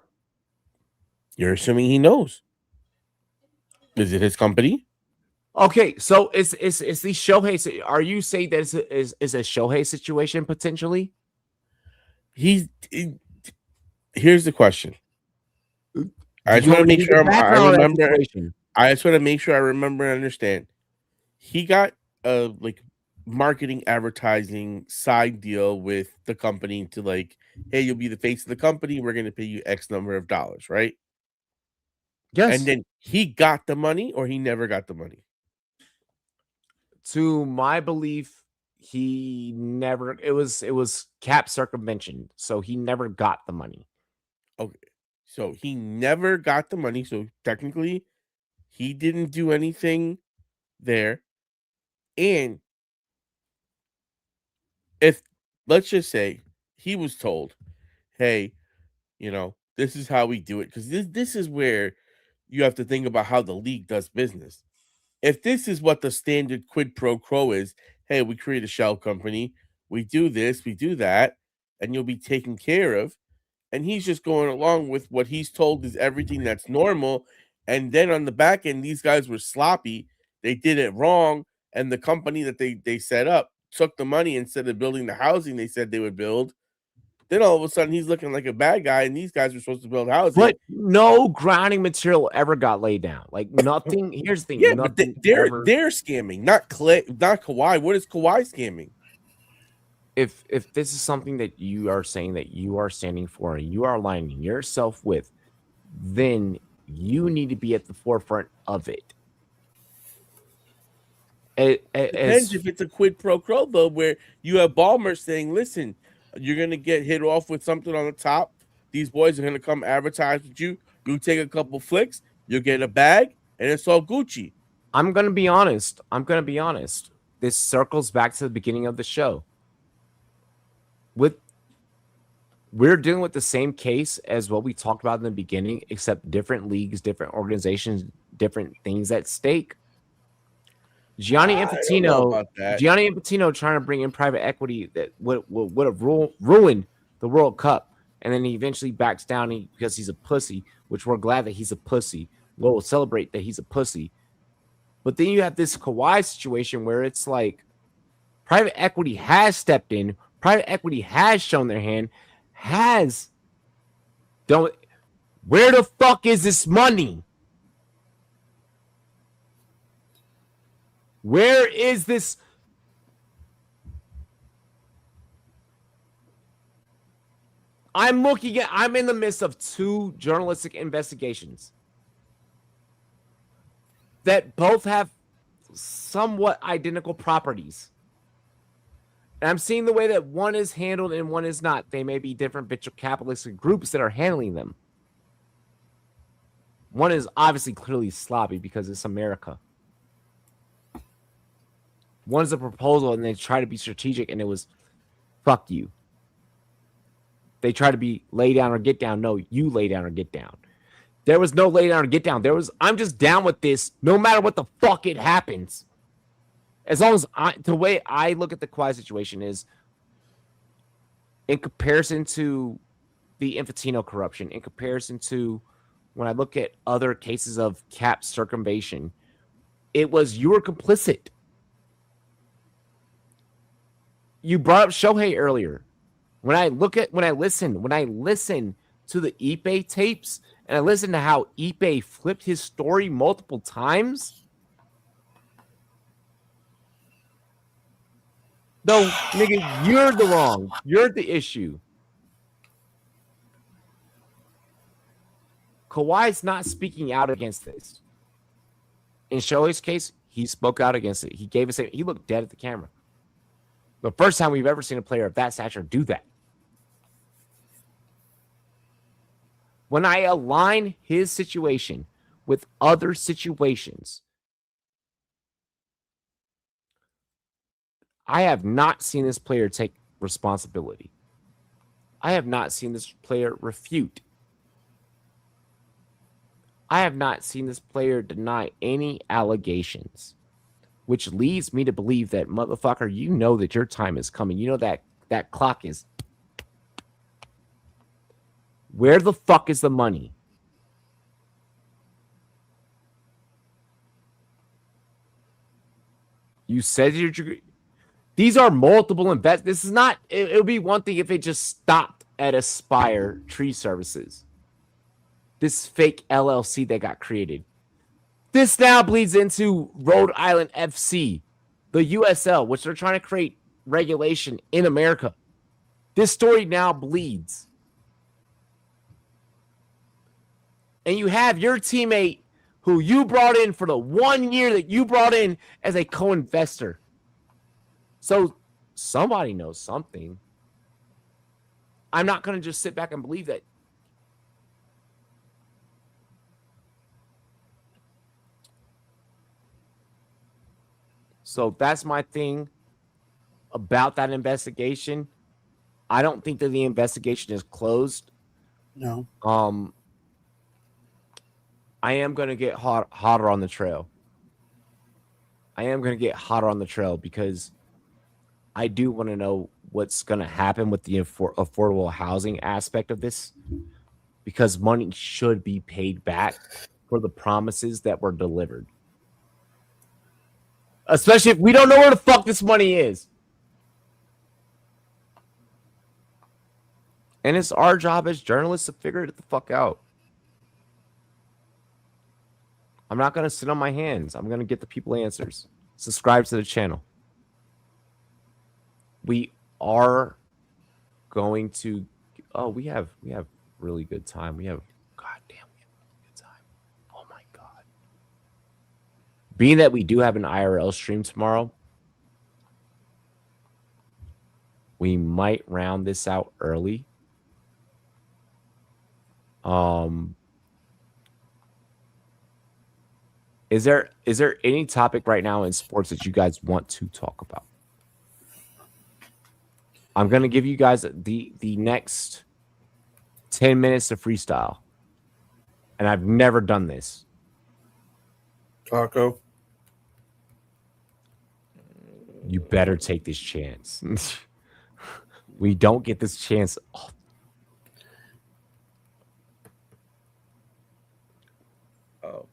You're assuming he knows. Is it his company? Okay, so it's the Shohei. Are you saying that it's a Shohei situation potentially? Here's the question. I just want to make sure I remember. I just want to make sure I remember and understand. He got a marketing advertising side deal with the company to hey, you'll be the face of the company. We're going to pay you X number of dollars, right? Yes. And then he got the money, or he never got the money. To my belief, he never. It was cap circumvention, so he never got the money. Okay, so he never got the money. So technically, he didn't do anything there. And if, let's just say, he was told, hey, this is how we do it, because this is where you have to think about how the league does business. If this is what the standard quid pro quo is, hey, we create a shell company, we do this, we do that, and you'll be taken care of, and he's just going along with what he's told is everything that's normal, and then on the back end, these guys were sloppy, they did it wrong, and the company that they set up took the money instead of building the housing they said they would build. Then all of a sudden he's looking like a bad guy, and these guys were supposed to build housing. But no grounding material ever got laid down. Nothing. Here's the thing. Yeah, but they're scamming, not Kawhi. What is Kawhi scamming? If this is something that you are saying that you are standing for and you are aligning yourself with, then you need to be at the forefront of it. Depends if it's a quid pro quo, though, where you have Ballmer saying, listen, you're going to get hit off with something on the top. These boys are going to come advertise with you. You take a couple flicks, you'll get a bag, and it's all Gucci. I'm going to be honest. This circles back to the beginning of the show. We're dealing with the same case as what we talked about in the beginning, except different leagues, different organizations, different things at stake. Gianni Infantino trying to bring in private equity that would have ruined the World Cup, and then he eventually backs down because he's a pussy, which we're glad that he's a pussy. We'll celebrate that he's a pussy. But then you have this Kawhi situation where it's like private equity has stepped in, private equity has shown their hand, where the fuck is this money? Where is this? I'm in the midst of 2 journalistic investigations that both have somewhat identical properties. And I'm seeing the way that one is handled and one is not. They may be different venture capitalistic groups that are handling them. One is obviously clearly sloppy because it's America. One's a proposal and they try to be strategic and it was fuck you. They try to be lay down or get down. No, you lay down or get down. There was no lay down or get down. I'm just down with this no matter what the fuck it happens. As long as the way I look at the Kawhi situation is in comparison to the Infantino corruption, in comparison to when I look at other cases of cap circumvention, it was you were complicit. You brought up Shohei earlier. When I listen to the Ipe tapes and I listen to how Ipe flipped his story multiple times, no, nigga, you're the wrong. You're the issue. Kawhi's not speaking out against this. In Shohei's case, he spoke out against it. He gave us he looked dead at the camera. The first time we've ever seen a player of that stature do that. When I align his situation with other situations, I have not seen this player take responsibility. I have not seen this player refute. I have not seen this player deny any allegations, which leads me to believe that, motherfucker, you know that your time is coming. You know that clock is. Where the fuck is the money? You said these are multiple invest. This is not. It would be one thing if it just stopped at Aspire Tree Services. This fake LLC that got created. This now bleeds into Rhode Island FC, the USL, which they're trying to create regulation in America. This story now bleeds. And you have your teammate who you brought in for the 1 year that you brought in as a co-investor. So somebody knows something. I'm not going to just sit back and believe that. So that's my thing about that investigation. I don't think that the investigation is closed. No. I am going to get hotter on the trail. Because I do want to know what's going to happen with the affordable housing aspect of this, because money should be paid back for the promises that were delivered. Especially if we don't know where the fuck this money is. And it's our job as journalists to figure it the fuck out. I'm not going to sit on my hands. I'm going to get the people answers. Subscribe to the channel. We are going to... Oh, we have really good time. We have good time. Oh, my God. Being that we do have an IRL stream tomorrow, we might round this out early. Is there any topic right now in sports that you guys want to talk about? I'm going to give you guys the next 10 minutes of freestyle. And I've never done this. Taco. You better take this chance. We don't get this chance. Oh.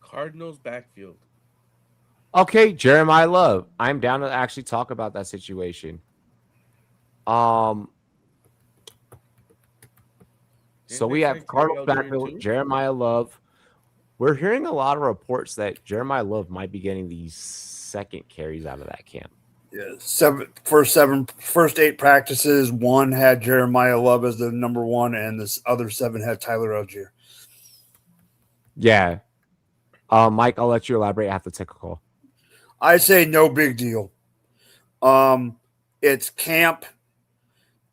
Cardinals backfield. Okay, Jeremiah Love. I'm down to actually talk about that situation. So we have Cardinals backfield, Jeremiah Love. We're hearing a lot of reports that Jeremiah Love might be getting the second carries out of that camp. Yeah, first 8 practices, 1 had Jeremiah Love as the number 1, and the other 7 had Tyler Algier. Yeah. Mike, I'll let you elaborate after the take a call. I say no big deal. It's camp.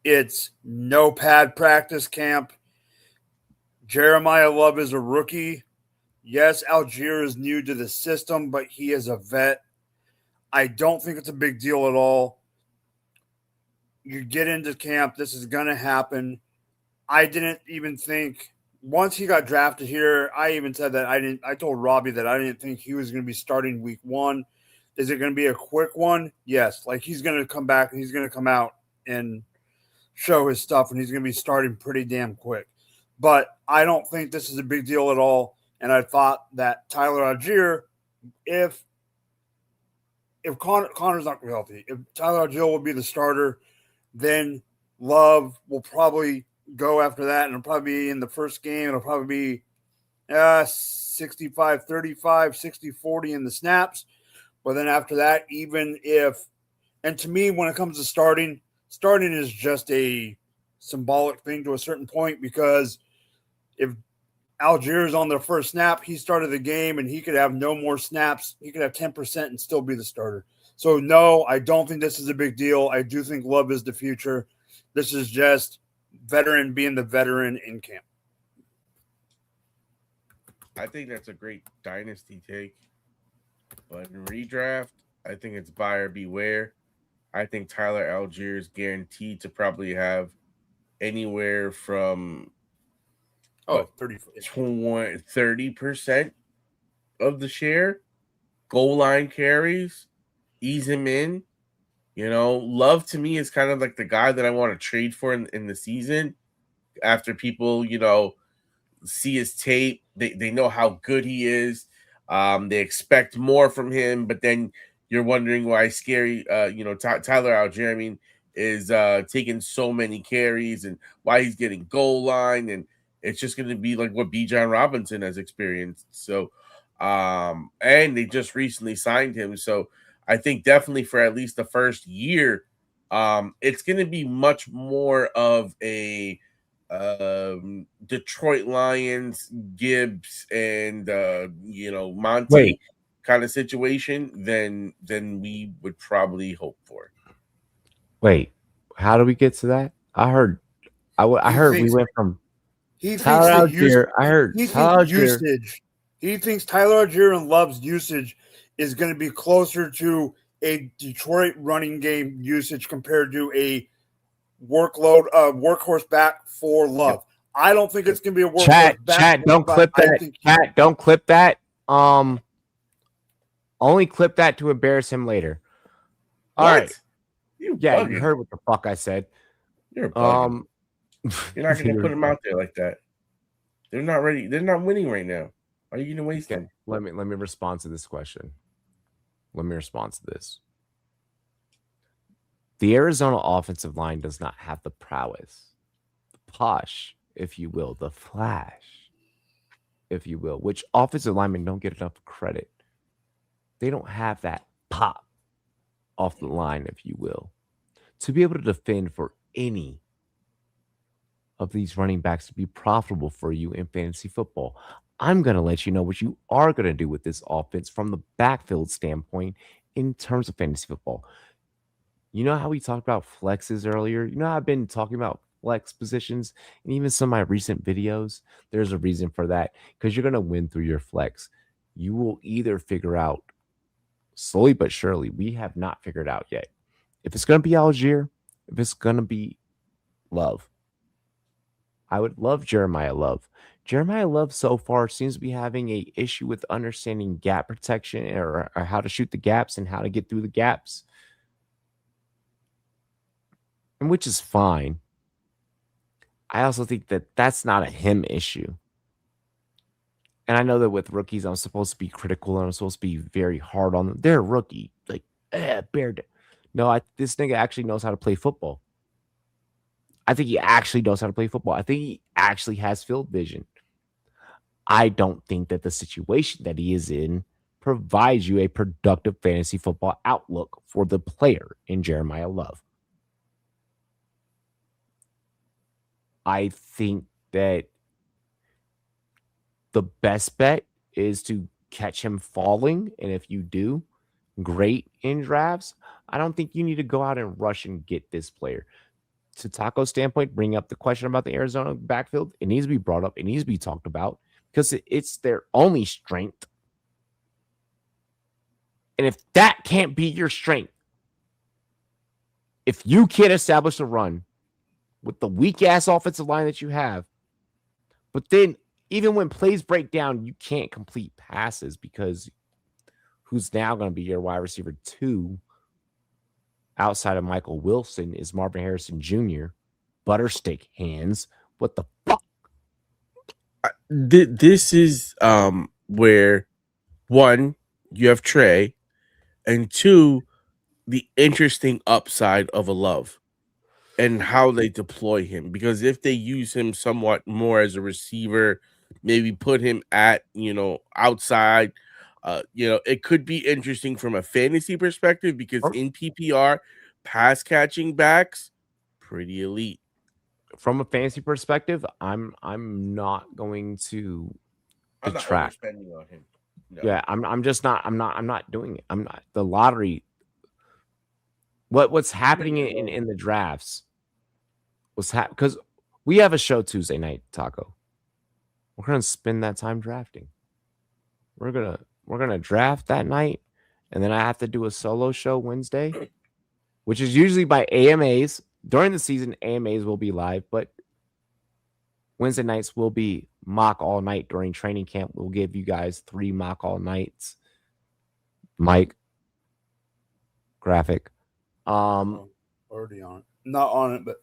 It's no pad practice camp. Jeremiah Love is a rookie. Yes, Algier is new to the system, but he is a vet. I don't think it's a big deal at all. You get into camp, this is going to happen. I didn't even think once he got drafted here, I even said that I told Robbie that I didn't think he was going to be starting week 1. Is it going to be a quick one? Yes. Like he's going to come back and he's going to come out and show his stuff and he's going to be starting pretty damn quick. But I don't think this is a big deal at all. And I thought that Tyler Algier, if Connor's not going to be healthy, if Tyler Algier will be the starter, then Love will probably go after that, and it'll probably be in the first game. It'll probably be 65-35, 60-40 in the snaps. But then after that, even if – and to me, when it comes to starting is just a symbolic thing to a certain point because if Algier is on the first snap, he started the game, and he could have no more snaps. He could have 10% and still be the starter. So, no, I don't think this is a big deal. I do think Love is the future. This is just veteran being the veteran in camp. I think that's a great dynasty take. But in redraft, I think it's buyer beware. I think Tyler Algier is guaranteed to probably have anywhere from 30% of the share. Goal line carries. Ease him in. You know, Love to me is kind of like the guy that I want to trade for in the season after people, you know, see his tape. They know how good he is. They expect more from him, but then you're wondering why Tyler Algier, I mean, is taking so many carries and why he's getting goal line. And it's just going to be like what Bijan Robinson has experienced. So, and they just recently signed him. So, I think definitely for at least the first year, it's going to be much more of a Detroit Lions, Gibbs, and Monty kind of situation than we would probably hope for. Wait, how do we get to that? I heard we went from Tyler Algier. Usage. He thinks Tyler Algier and Love's usage is going to be closer to a Detroit running game usage compared to a workhorse back for Love. I don't think it's going to be a workhorse back. Chat, don't clip that. Chat, don't clip that. Only clip that to embarrass him later. All right. You heard what the fuck I said. You're bugging. You're not going to put him out there like that. They're not ready. They're not winning right now. Are you going to waste them? Let me respond to this question. Let me respond to this. The Arizona offensive line does not have the prowess, the posh, if you will, the flash, if you will, which offensive linemen don't get enough credit. They don't have that pop off the line, if you will, to be able to defend for any of these running backs to be profitable for you in fantasy football. I'm going to let you know what you are going to do with this offense from the backfield standpoint in terms of fantasy football. You know how we talked about flexes earlier? You know how I've been talking about flex positions and even some of my recent videos? There's a reason for that because you're going to win through your flex. You will either figure out slowly but surely, we have not figured out yet, if it's going to be Algier, if it's going to be Love. I would love Jeremiah Love. Jeremiah Love so far seems to be having an issue with understanding gap protection or how to shoot the gaps and how to get through the gaps, and which is fine. I also think that that's not a him issue. And I know that with rookies, I'm supposed to be critical and I'm supposed to be very hard on them. They're a rookie. Like, no, this nigga actually knows how to play football. I think he actually knows how to play football. I think he actually has field vision. I don't think that the situation that he is in provides you a productive fantasy football outlook for the player in Jeremiah Love. I think that the best bet is to catch him falling. And if you do, great in drafts. I don't think you need to go out and rush and get this player. To Taco's standpoint, bring up the question about the Arizona backfield. It needs to be brought up. It needs to be talked about because it's their only strength. And if that can't be your strength, if you can't establish a run with the weak-ass offensive line that you have, but then even when plays break down, you can't complete passes because who's now going to be your wide receiver 2 outside of Michael Wilson is Marvin Harrison Jr. Butterstick hands. What the fuck? This is where, one, you have Trey, and 2, the interesting upside of a Love and how they deploy him. Because if they use him somewhat more as a receiver, maybe put him at, outside, it could be interesting from a fantasy perspective because in PPR, pass catching backs, pretty elite. From a fantasy perspective, I'm not going to detract. I'm not overspending on him. No. Yeah, I'm just not. I'm not doing it. I'm not. The lottery. What's happening in the drafts? Because we have a show Tuesday night, Taco. We're gonna spend that time drafting. We're gonna draft that night, and then I have to do a solo show Wednesday, which is usually by AMAs. During the season, AMAs will be live, but Wednesday nights will be mock all night during training camp. We'll give you guys 3 mock all nights. Mike, graphic. Already on it. Not on it, but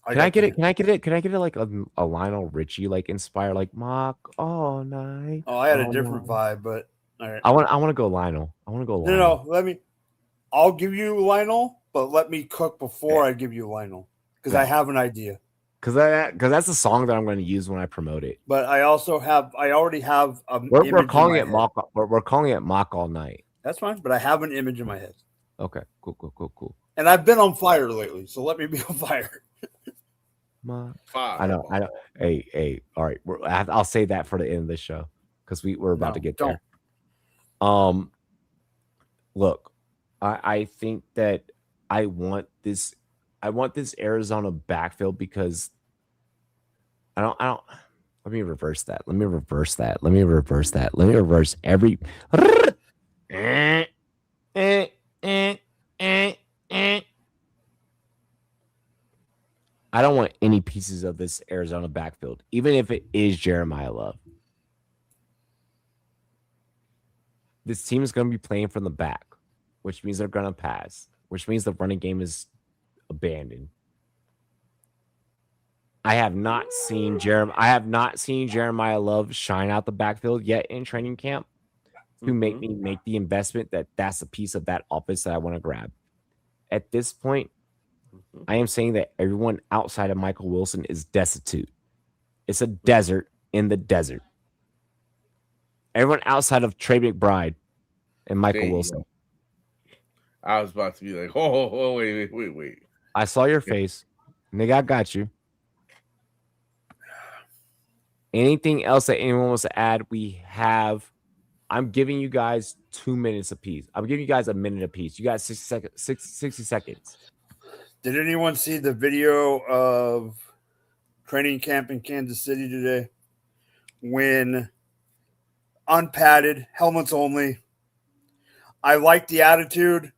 Can I get it? Can I get it like a Lionel Richie, like inspire, like mock all night? Oh, I had a different vibe, but all right. I want to go Lionel. I want to go Lionel. No, I'll give you Lionel, but let me cook before I give you Lionel because I have an idea. Because that's the song that I'm going to use when I promote it. But I already have we're calling it mock. We're calling it mock all night. That's fine, but I have an image in my head. Okay, cool. And I've been on fire lately, so let me be on fire. I know. Hey, all right. I'll say that for the end of the show because we're about to get there. Look, I think that I want this Arizona backfield because I don't. Let me reverse that. Let me reverse every. I don't want any pieces of this Arizona backfield, even if it is Jeremiah Love. This team is going to be playing from the back, which means they're going to pass, which means the running game is abandoned. I have not seen Jeremiah Love shine out the backfield yet in training camp to make me make the investment that's a piece of that offense that I want to grab. At this point, I am saying that everyone outside of Michael Wilson is destitute. It's a desert in the desert. Everyone outside of Trey McBride and Michael Wilson. I was about to be like, oh, wait. I saw your face. Nigga, I got you. Anything else that anyone wants to add? I'm giving you guys 2 minutes apiece. I'm giving you guys a minute apiece. You got 60 seconds. Did anyone see the video of training camp in Kansas City today? When unpadded, helmets only. I like the attitude.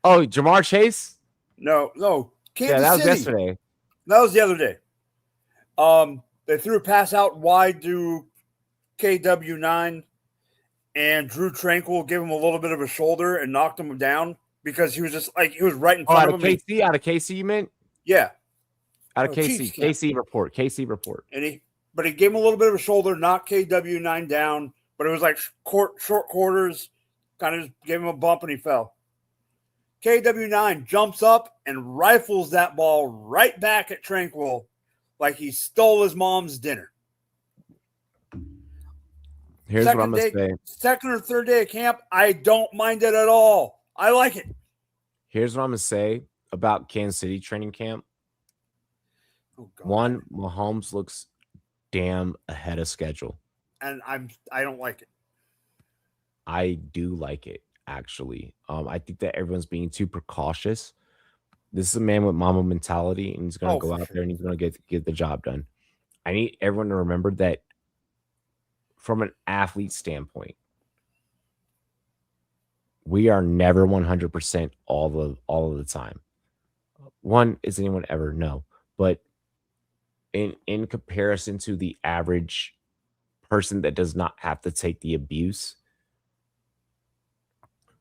Oh, Jamar Chase? No. Kansas that was City. yesterday. That was the other day. They threw a pass out wide to KW9, and Drew Tranquil gave him a little bit of a shoulder and knocked him down because he was just like he was right in front of him. Out of KC, you meant? Yeah. Out of KC. KC report. And but he gave him a little bit of a shoulder, knocked KW9 down, but it was like short quarters, kind of just gave him a bump and he fell. KW9 jumps up and rifles that ball right back at Tranquil like he stole his mom's dinner. Here's what I'm gonna say. Second or third day of camp, I don't mind it at all. I like it. Here's what I'm gonna say about Kansas City training camp. Oh, God. One, Mahomes looks damn ahead of schedule. And I don't like it. I do like it, actually. I think that everyone's being too precautious. This is a man with mama mentality, and he's gonna go out there and he's gonna get the job done. I need everyone to remember that from an athlete standpoint, we are never 100% all of the time. One, is anyone ever? No. But in comparison to the average person that does not have to take the abuse,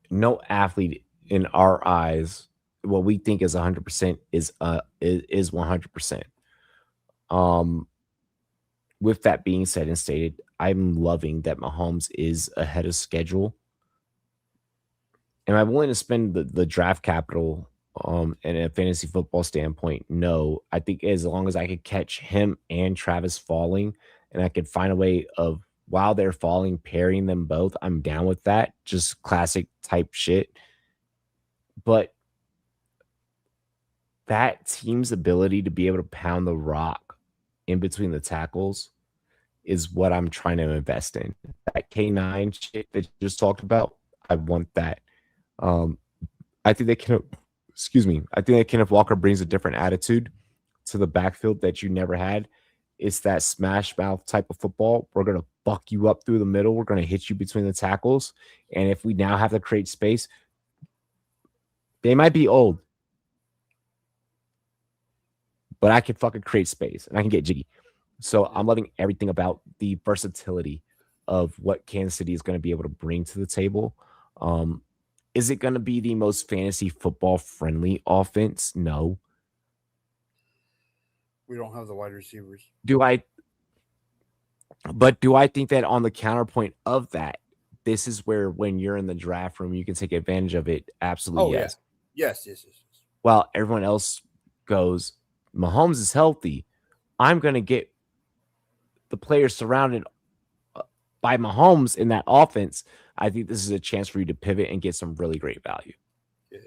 no athlete in our eyes, what we think is 100% is 100%. With that being said and stated, I'm loving that Mahomes is ahead of schedule. Am I willing to spend the draft capital in a fantasy football standpoint? No. I think as long as I could catch him and Travis falling, and I could find a way of, while they're falling, pairing them both, I'm down with that. Just classic type shit. But that team's ability to be able to pound the rock in between the tackles is what I'm trying to invest in. That K9 shit that you just talked about, I want that. I think I think that Kenneth Walker brings a different attitude to the backfield that you never had. It's that smash mouth type of football. We're going to fuck you up through the middle. We're going to hit you between the tackles. And if we now have to create space, they might be old, but I can fucking create space and I can get jiggy. So I'm loving everything about the versatility of what Kansas City is going to be able to bring to the table. Is it going to be the most fantasy football friendly offense? No. We don't have the wide receivers. Do I think that on the counterpoint of that, this is where when you're in the draft room, you can take advantage of it? Absolutely, yes. Yeah. Yes. While everyone else goes, Mahomes is healthy, I'm going to get the players surrounded by Mahomes in that offense. I think this is a chance for you to pivot and get some really great value. Yeah.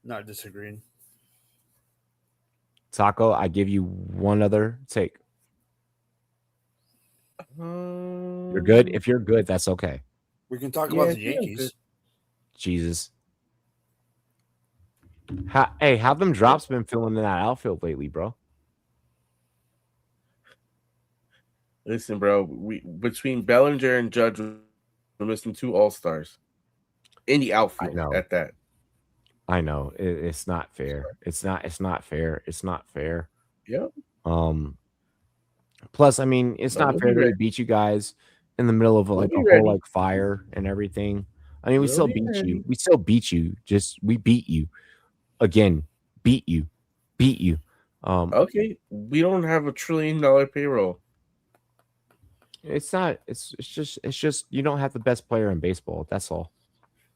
Not disagreeing. Taco, I give you one other take. You're good? If you're good, that's okay. We can talk about the Yankees. Jesus. How them drops been filling in that outfield lately, bro? Listen, bro, between Bellinger and Judge, we're missing 2 all-stars in the outfield at that. I know. It's not fair. It's not fair. It's not fair. Yeah. Plus, I mean, it's not fair to beat you guys in the middle of like a whole like fire and everything. I mean, we still beat you. We still beat you. We beat you again. Beat you. Okay, we don't have $1 trillion payroll. It's not. It's just you don't have the best player in baseball. That's all.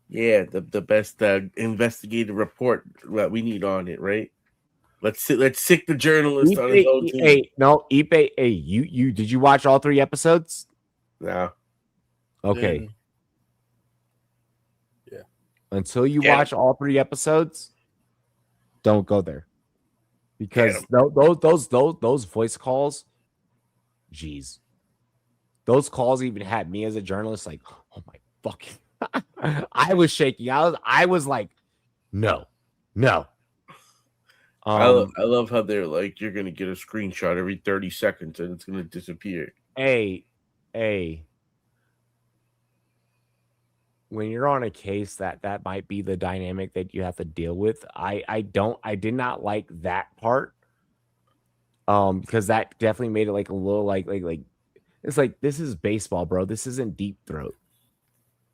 Yeah, the best investigative report that we need on it, right? Let's sick the journalist on his own team. Ipe. Hey, you did you watch all 3 episodes? No. Okay. Yeah. Until you watch all 3 episodes, don't go there, because those voice calls, geez, those calls even had me as a journalist like, oh my fucking. I was shaking. I was like, no. I love how they're like, you're gonna get a screenshot every 30 seconds and it's gonna disappear. Hey, when you're on a case that might be the dynamic that you have to deal with. I did not like that part. Because that definitely made it like a little like it's like, this is baseball, bro. This isn't Deep Throat.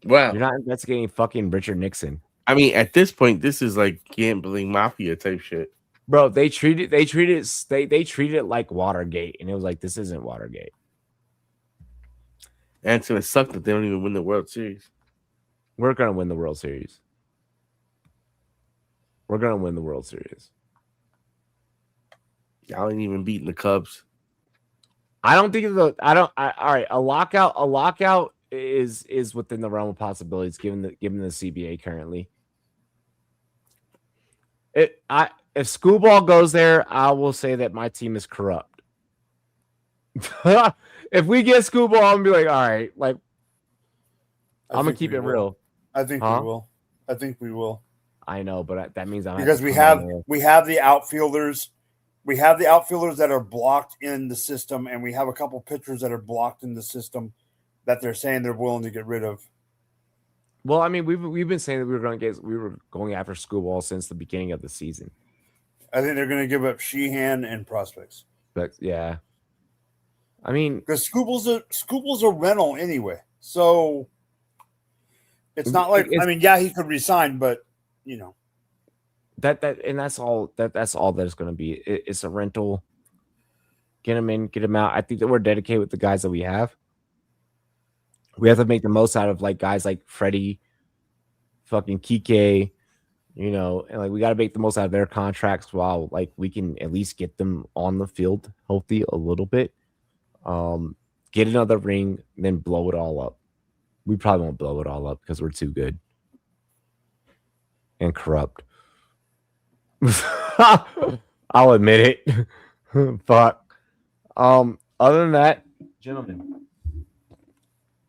Wow. You're not investigating fucking Richard Nixon. I mean, at this point, this is like gambling mafia type shit. Bro, they treat it like Watergate, and it was like, this isn't Watergate. And it's gonna suck that they don't even win the World Series. We're gonna win the World Series. Y'all ain't even beating the Cubs. I don't think all right. A lockout is within the realm of possibilities given the CBA currently. If Schoolball goes there, I will say that my team is corrupt. If we get Schoolball, I'm gonna be like, all right, like I'm gonna keep it real. I think we will. I think we will. I know, but that means because we have the outfielders. We have the outfielders that are blocked in the system, and we have a couple pitchers that are blocked in the system that they're saying they're willing to get rid of. Well, I mean, we've been saying that we were going after Schoolball since the beginning of the season. I think they're going to give up Sheehan and prospects. But yeah, I mean, because Schoolball's a rental anyway, so it's not like I mean, yeah, he could resign, but you know. That's all that it's going to be. It's a rental. Get him in, get him out. I think that we're dedicated with the guys that we have. We have to make the most out of like guys like Freddie, fucking Kike, you know, and like we got to make the most out of their contracts while like we can at least get them on the field healthy a little bit. Get another ring, then blow it all up. We probably won't blow it all up because we're too good and corrupt. I'll admit it. But other than that, gentlemen,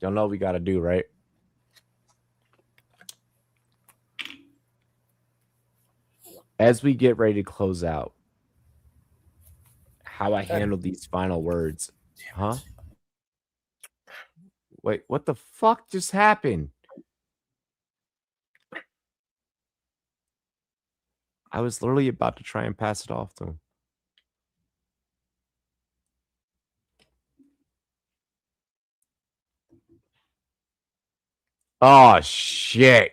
y'all know what we gotta do, right? As we get ready to close out, how I handle these final words. Huh? Wait, what the fuck just happened? I was literally about to try and pass it off to him. Oh, shit.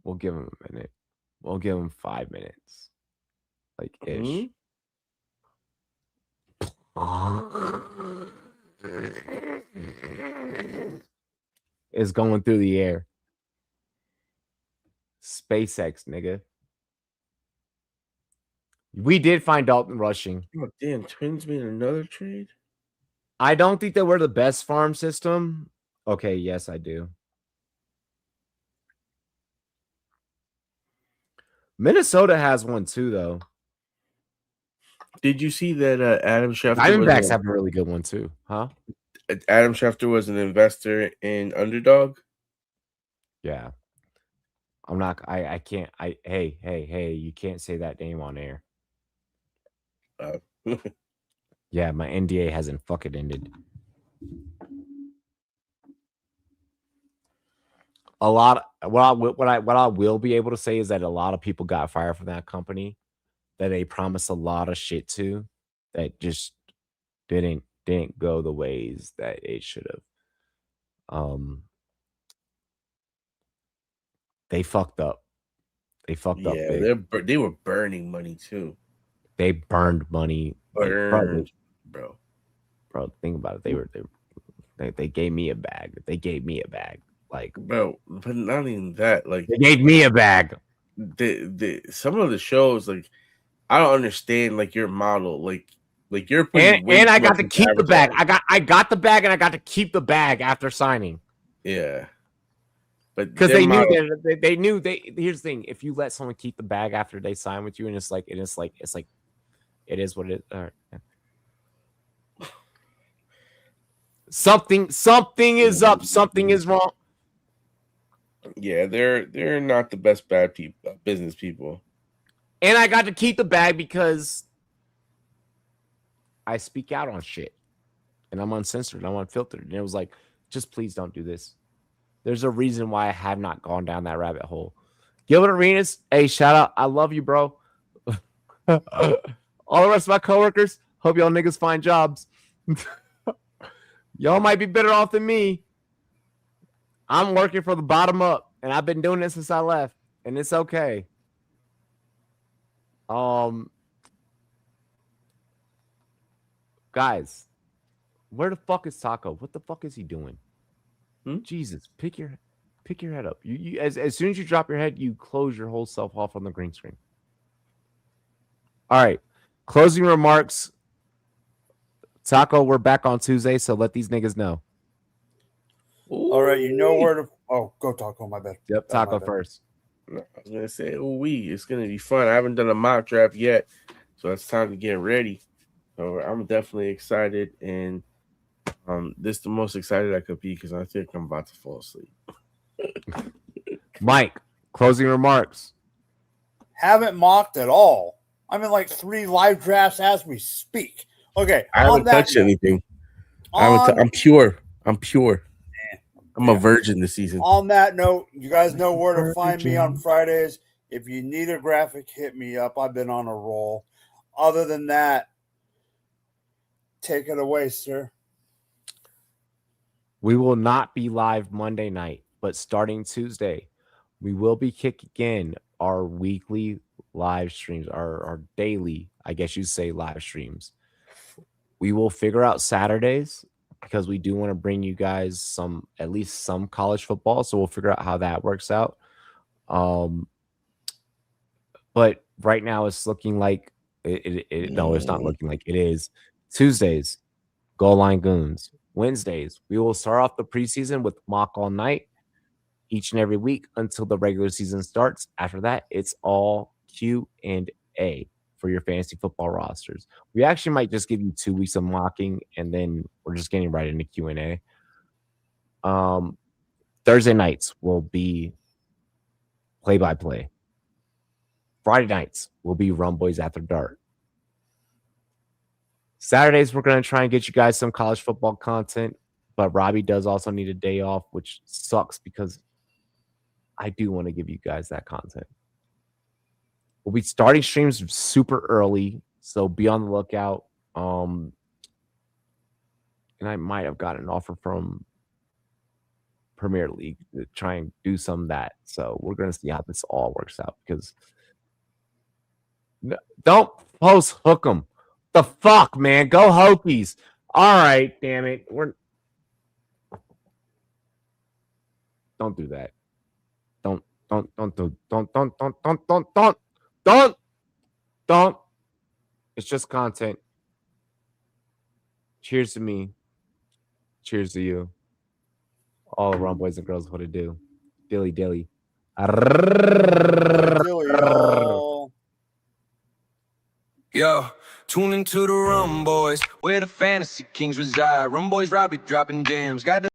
We'll give him a minute. We'll give him 5 minutes. Like, ish. It's going through the air. SpaceX, nigga. We did find Dalton Rushing. Oh, damn, Twins made another trade? I don't think that we're the best farm system. Okay, yes, I do. Minnesota has one too, though. Did you see that Adam Schefter? Diamondbacks have a really good one too, huh? Adam Schefter was an investor in Underdog. Yeah. I'm not. I can't. Hey! You can't say that name on air. Yeah, my NDA hasn't fucking ended. A lot. What I will be able to say is that a lot of people got fired from that company that they promised a lot of shit to, that just didn't go the ways that it should have. They fucked up. They fucked up. Yeah, they were burning money too. They burned money. Bro. Think about it. They gave me a bag. They gave me a bag. Like, bro, but not even that. Like, they gave me a bag. Some of the shows, like, I don't understand. Like your model, like you're putting and I got to keep the bag. I got the bag, and I got to keep the bag after signing. Yeah. Because they knew here's the thing: if you let someone keep the bag after they sign with you, and it's like it is what it is. All right. Yeah. Something is up. Something is wrong. Yeah, they're not the best business people. And I got to keep the bag because I speak out on shit, and I'm uncensored, I'm unfiltered, and it was like, just please don't do this. There's a reason why I have not gone down that rabbit hole. Gilbert Arenas, hey, shout out. I love you, bro. All the rest of my coworkers, hope y'all niggas find jobs. Y'all might be better off than me. I'm working for the bottom up, and I've been doing this since I left, and it's okay. Guys, where the fuck is Taco? What the fuck is he doing? Jesus, pick your head up. You as soon as you drop your head, you close your whole self off on the green screen. All right. Closing remarks. Taco, we're back on Tuesday, so let these niggas know. All right, you know where to. Oh, go Taco. My bad. Yep, Taco first. I was gonna say, it's gonna be fun. I haven't done a mock draft yet, so it's time to get ready. So I'm definitely excited, and this is the most excited I could be because I think I'm about to fall asleep. Mike, closing remarks. Haven't mocked at all. I'm in like 3 live drafts as we speak. Okay, I haven't touched anything. I'm pure. I'm a virgin this season. On that note, you guys know where to find me on Fridays. If you need a graphic, hit me up. I've been on a roll. Other than that, take it away, sir. We will not be live Monday night, but starting Tuesday, we will be kicking in our weekly live streams, our daily, I guess you'd say, live streams. We will figure out Saturdays because we do want to bring you guys at least some college football. So we'll figure out how that works out. But right now it's looking like no, it's not looking like it is. Tuesdays, Goal Line Goons. Wednesdays, we will start off the preseason with mock all night each and every week until the regular season starts. After that, it's all Q&A for your fantasy football rosters. We actually might just give you 2 weeks of mocking, and then we're just getting right into Q&A. Thursday nights will be play-by-play. Friday nights will be Rumboyz After Dark. Saturdays, we're going to try and get you guys some college football content, but Robbie does also need a day off, which sucks because I do want to give you guys that content. We'll be starting streams super early, so be on the lookout. And I might have got an offer from Premier League to try and do some of that. So we're going to see how this all works out because don't post hook 'em. The fuck, man? Go Hokies. All right, damn it. Don't do that. Don't. It's just content. Cheers to me. Cheers to you. All around boys and girls, what it do. Dilly dilly. Yo, tune into the Rumboyz, where the fantasy kings reside. Rumboyz Robbie dropping jams. Got the